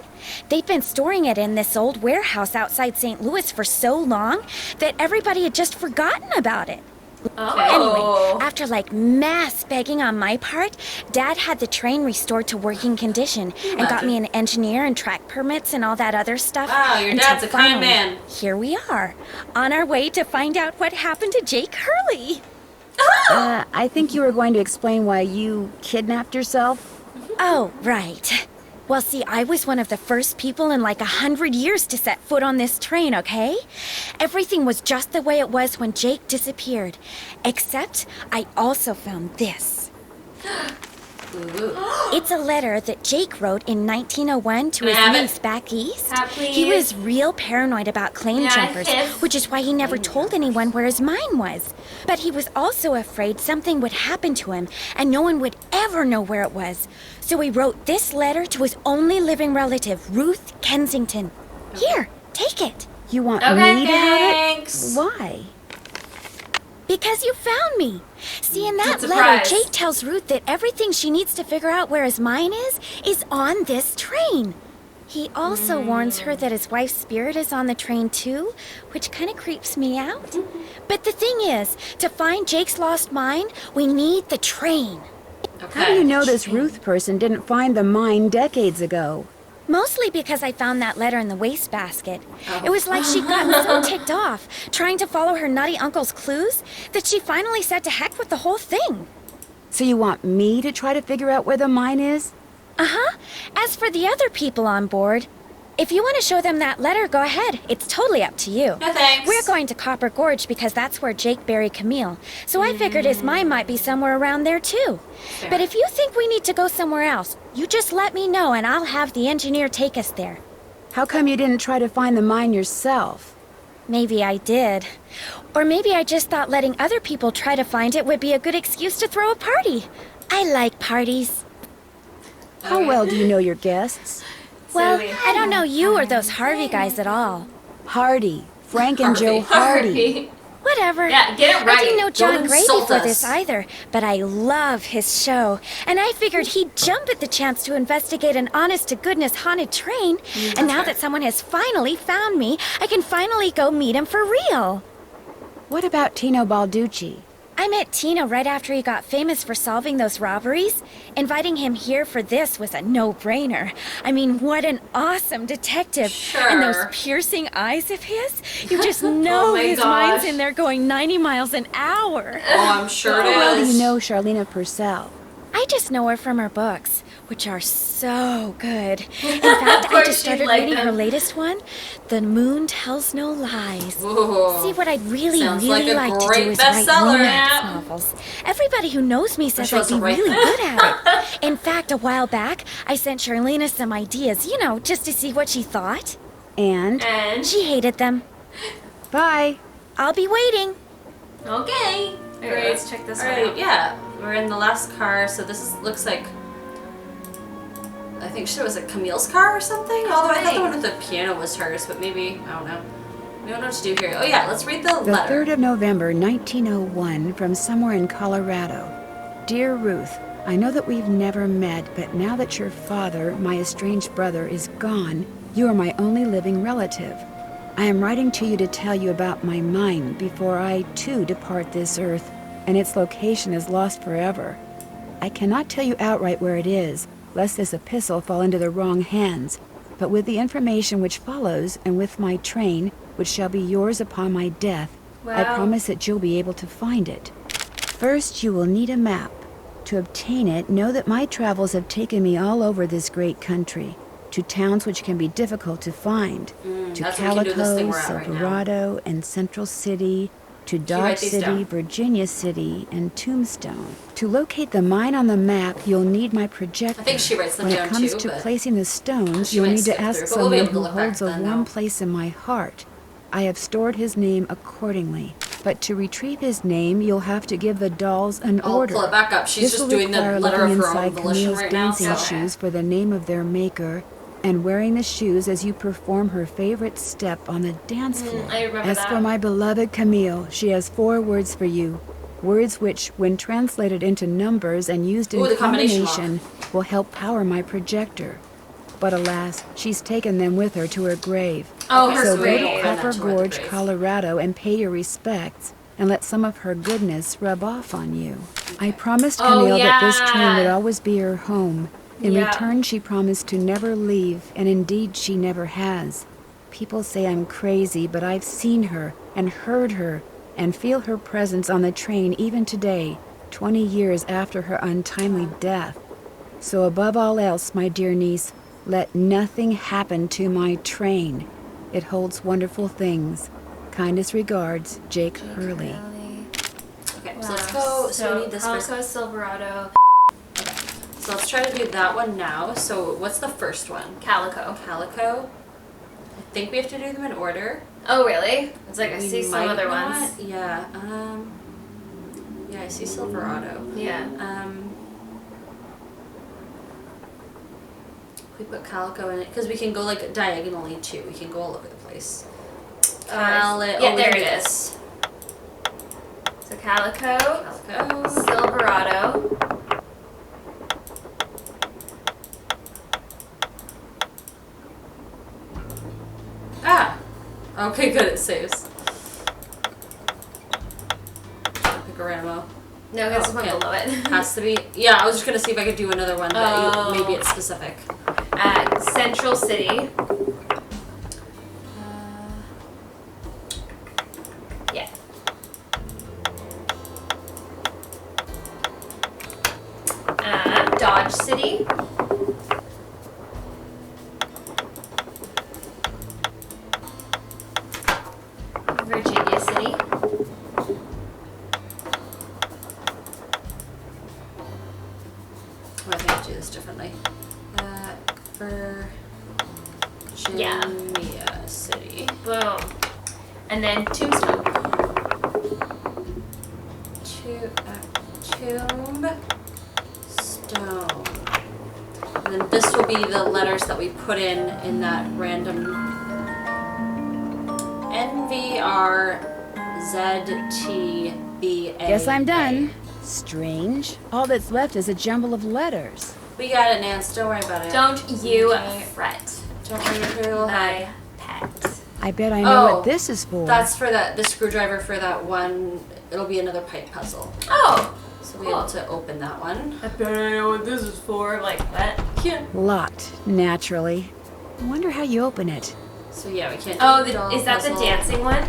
They'd been storing it in this old warehouse outside St. Louis for so long that everybody had just forgotten about it. Oh. Anyway, after like mass begging on my part, Dad had the train restored to working condition and got me an engineer and track permits and all that other stuff. Wow, your until dad's a kind finally, man. Here we are, on our way to find out what happened to Jake Hurley. I think you were going to explain why you kidnapped yourself. Oh, right. Well, see, I was one of the first people in like 100 years to set foot on this train, okay? Everything was just the way it was when Jake disappeared. Except I also found this. It's a letter that Jake wrote in 1901 to Can I his have it? niece back east. Please. He was real paranoid about claim Yeah, jumpers, kiss. which is why he never told anyone where his mine was. But he was also afraid something would happen to him and no one would ever know where it was. So he wrote this letter to his only living relative, Ruth Kensington. Here, take it. You want Okay, me to have it? thanks. Why? Because you found me. See, in that Good letter, surprise. Jake tells Ruth that everything she needs to figure out where his mine is on this train. He also warns her that his wife's spirit is on the train too, which kind of creeps me out. But the thing is, to find Jake's lost mine, we need the train. Okay. How do you know this Ruth person didn't find the mine decades ago? Mostly because I found that letter in the wastebasket. It was like she'd gotten so ticked off, trying to follow her nutty uncle's clues, that she finally said to heck with the whole thing. So you want me to try to figure out where the mine is? Uh-huh. As for the other people on board, if you want to show them that letter, go ahead. It's totally up to you. No thanks. We're going to Copper Gorge because that's where Jake buried Camille. So I figured his mine might be somewhere around there too. But if you think we need to go somewhere else, you just let me know and I'll have the engineer take us there. How come you didn't try to find the mine yourself? Maybe I did. Or maybe I just thought letting other people try to find it would be a good excuse to throw a party. I like parties. How well do you know your guests? Well, Zoe. I don't know you or those Harvey guys at all. Hardy. Frank and Joe Hardy. Whatever. Yeah, get it right. I didn't know John Don't Gray insult before us. this either, but I love his show. And I figured he'd jump at the chance to investigate an honest-to-goodness haunted train. And now that someone has finally found me, I can finally go meet him for real. What about Tino Balducci? I met Tino right after he got famous for solving those robberies. Inviting him here for this was a no-brainer. I mean, what an awesome detective. And those Sure. piercing eyes of his. You just know my his gosh. mind's in there going 90 miles an hour. Oh, I'm sure How it well do is. you know Charlena Purcell? I just know her from her books, which are so good. In fact, I course just you'd started like reading her them. latest one, The Moon Tells No Lies. Ooh. See, what I'd really, Sounds really like a like to great do is write bestseller. romance Yeah. novels. Everybody who knows me says she I'd wants be to write really them. good at it. In fact, a while back, I sent Charlena some ideas, you know, just to see what she thought. And? And She hated them. Bye. I'll be waiting. okay. Alright, let's check this one Alright, out. yeah. We're in the last car, so this looks like... I think she was it Camille's car or something? Although I thought the one with the piano was hers, but maybe, I don't know. We don't know what to do here. Oh yeah, let's read the The letter. 3rd of November, 1901, from somewhere in Colorado. Dear Ruth, I know that we've never met, but now that your father, my estranged brother, is gone, you are my only living relative. I am writing to you to tell you about my mine before I, too, depart this earth. and its location is lost forever. I cannot tell you outright where it is, lest this epistle fall into the wrong hands, but with the information which follows, and with my train, which shall be yours upon my death, I Wow. promise that you'll be able to find it. First, you will need a map. To obtain it, know that my travels have taken me all over this great country, to towns which can be difficult to find, to that's what we can do this thing Calico, we're at right now. Silverado, and Central City, to you Dodge write these City, down? Virginia City, and Tombstone. To locate the mine on the map, you'll need my projector. I think she writes them when down it comes too, to but placing the stones, she you'll might need to skip ask through, but we'll be someone able to who look back holds a then warm now. place in my heart. I have stored his name accordingly. But to retrieve his name, you'll have to give the dolls an I'll order. pull it back up. She's This just will doing the require letter of looking her own inside volition Camille's right now, dancing so- shoes for the name of their maker, and wearing the shoes as you perform her favorite step on the dance floor. I remember As that. for my beloved Camille, she has 4 words for you. Words which, when translated into numbers and used in Ooh, the combination combination, will help power my projector. But alas, she's taken them with her to her grave. Oh, her So grave. go to Find Copper that to her Gorge, grave. Colorado, and pay your respects, and let some of her goodness rub off on you. I promised Oh, Camille that this train yeah. would always be her home. In Yeah. return, she promised to never leave, and indeed she never has. People say I'm crazy, but I've seen her, and heard her, and feel her presence on the train even today, 20 years after her untimely death. So above all else, my dear niece, let nothing happen to my train. It holds wonderful things. Kindest regards, Jake Hurley. Okay, so let's go. So we need this first. Calico, Silverado, So let's try to do that one now. So what's the first one? Calico. Calico. I think we have to do them in order. Oh, really? It's like I We see some might other not. ones. Yeah. Yeah, I see Silverado. Yeah. We put Calico in it because we can go like diagonally too. We can go all over the place. Yeah, we there can it do is. this. So Calico, Calico. Silverado. Ah. Okay, good. It saves. Pickoramo. No, because Oh, it's one below it. Has to be. Yeah, I was just gonna see if I could do another one, but maybe it's specific. At Central City. Yeah. Dodge City. Virginia City. Oh, I think I do this differently. Virginia City. Boom. And then Tombstone. Tombstone. And then this will be the letters that we put in that random NVRZTBA. Guess I'm done. Strange. All that's left is a jumble of letters. We got it, Nance. Don't worry about it. Don't you Okay. fret. Don't worry about your little head. My pet. I bet I know Oh, what this is for. That's for the screwdriver for that one. It'll be another pipe puzzle. Oh. So we'll be able to open that one. I bet I know what this is for. Like, what? Yeah. Locked, naturally. I wonder how you open it. So yeah, we can't do Oh, the doll is that the puzzle. dancing one?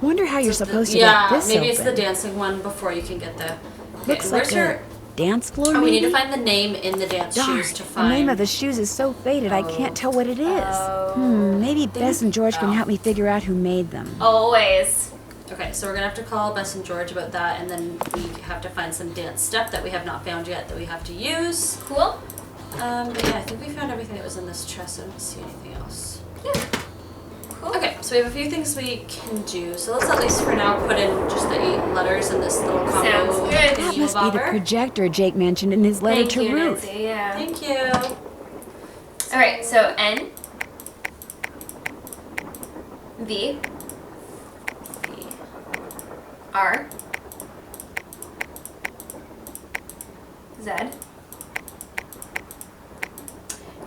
Wonder how you're supposed to Yeah, get this maybe open. it's the dancing one before you can get the. Okay, Looks where's like your? a dance floor, Oh, we need maybe? to find the name in the dance Darn, shoes to the find. name of the shoes is so faded I can't tell what it is. Oh. Maybe Bess and George can Oh. help me figure out who made them. Always. Okay, so we're gonna have to call Bess and George about that, and then we have to find some dance step that we have not found yet that we have to use. Cool. But yeah, I think we found everything that was in this chest. I don't see anything else. Yeah. Cool. Okay, so we have a few things we can do. So let's at least for now put in just the 8 letters in this little combo. Sounds good. That thingy must be the bobber. projector Jake mentioned in his letter Thank to you, Ruth. Nancy. Yeah. Thank you. All right. So N. V. R. Z.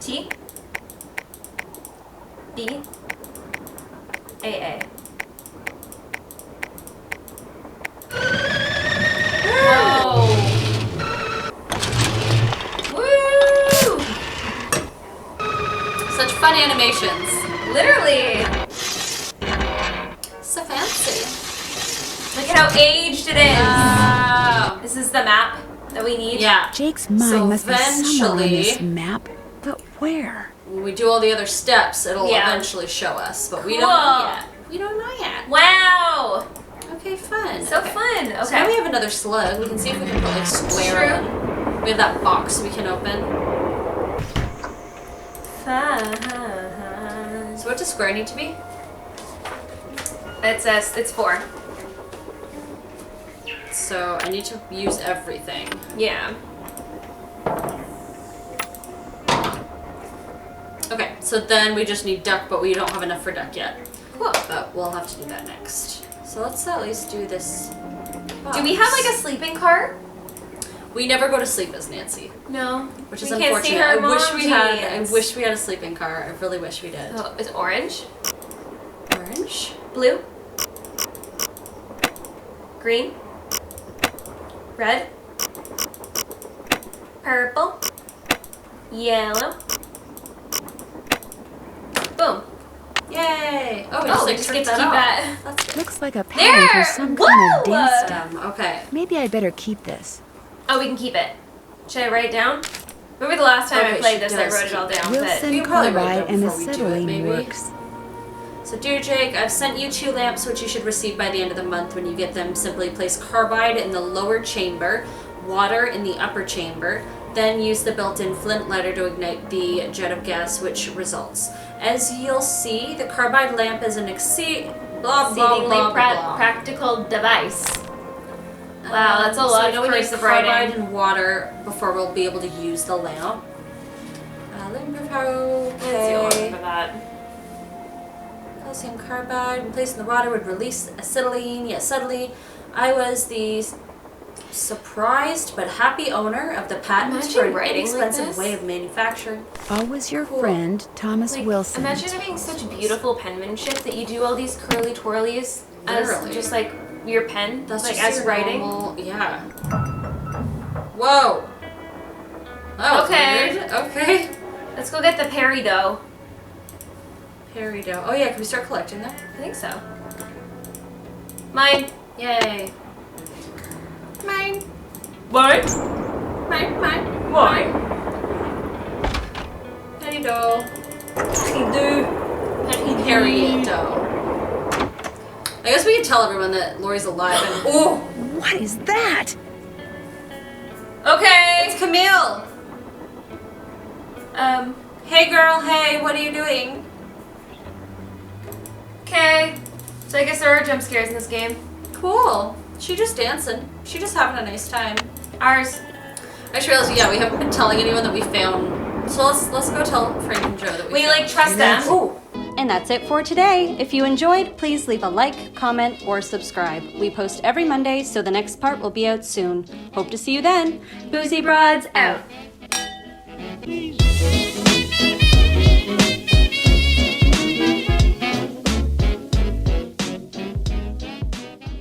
T. B. AA. fun animations. Literally. So fancy. Look at how aged it is. Wow. This is the map that we need. Yeah. Jake's mind So must be somewhere on this eventually- map, but where? When we do all the other steps, it'll Yeah. eventually show us, but we Cool. don't know yet. We don't know yet. Wow. Okay, fun. So okay. fun. Okay. So now we have another slug. We can see if we can put like square True. in. We have that box we can open. So what does square need to be? It's 4. So I need to use everything. Yeah. Okay, so then we just need duck, but we don't have enough for duck yet. Cool. But we'll have to do that next. So let's at least do this. Do we have like a sleeping car? We never go to sleep as Nancy. No. Which is we can't see unfortunate. her I wish we had. I emojis. wish we had a sleeping car. I really wish we did. Oh, it's orange, Orange. blue, green, red, purple, yellow. Boom. Yay! Oh, we Oh, we just, just like, get to turned keep off. that. That's good. Looks like a pattern There! for some kind of Whoa! dance step. Okay. Maybe I'd better keep this. Oh, we can keep it. Should I write it down? Remember the last time I Okay, played she this, I does wrote it all keep it. down. Wilson You probably wrote it carbide down and before we do it, acetylene maybe. works. So, dear Jake, I've sent you 2 lamps, which you should receive by the end of the month. When you get them, simply place carbide in the lower chamber, water in the upper chamber, then use the built-in flint lighter to ignite the jet of gas, which results. As you'll see, the carbide lamp is an exceedingly Exceedingly practical device. Wow, that's a so lot we know of we need cursive carbide writing. and water before we'll be able to use the lamp. What's the order for that? Calcium carbide when placed in the water would release acetylene. Yes, suddenly I was the surprised but happy owner of the patent Imagine for an writing like inexpensive this. way of manufacturing. Always your friend, Thomas Like, Wilson. imagine having such beautiful penmanship that you do all these curly twirlies as Literally. just like your pen, That's like just as your writing. normal- yeah. Whoa. That was Okay. weird. Okay. Let's go get the peridot. Peridot. Oh yeah, can we start collecting them? I think so. Mine. Yay. Mine. Mine. Mine. Mine. Mine. Peridot. Peridot. Peridot. I guess we could tell everyone that Lori's alive and oh, What is that? Okay. it's Camille. Hey girl, hey, what are you doing? Okay. So I guess there are jump scares in this game. Cool. She just dancing. She just having a nice time. Ours. I just realized, yeah, we haven't been telling anyone that we found. So let's go tell Frank and Joe that we We found. like trust them. Ooh. And that's it for today. If you enjoyed, please leave a like, comment, or subscribe. We post every Monday, so the next part will be out soon. Hope to see you then. Boozy Broads out.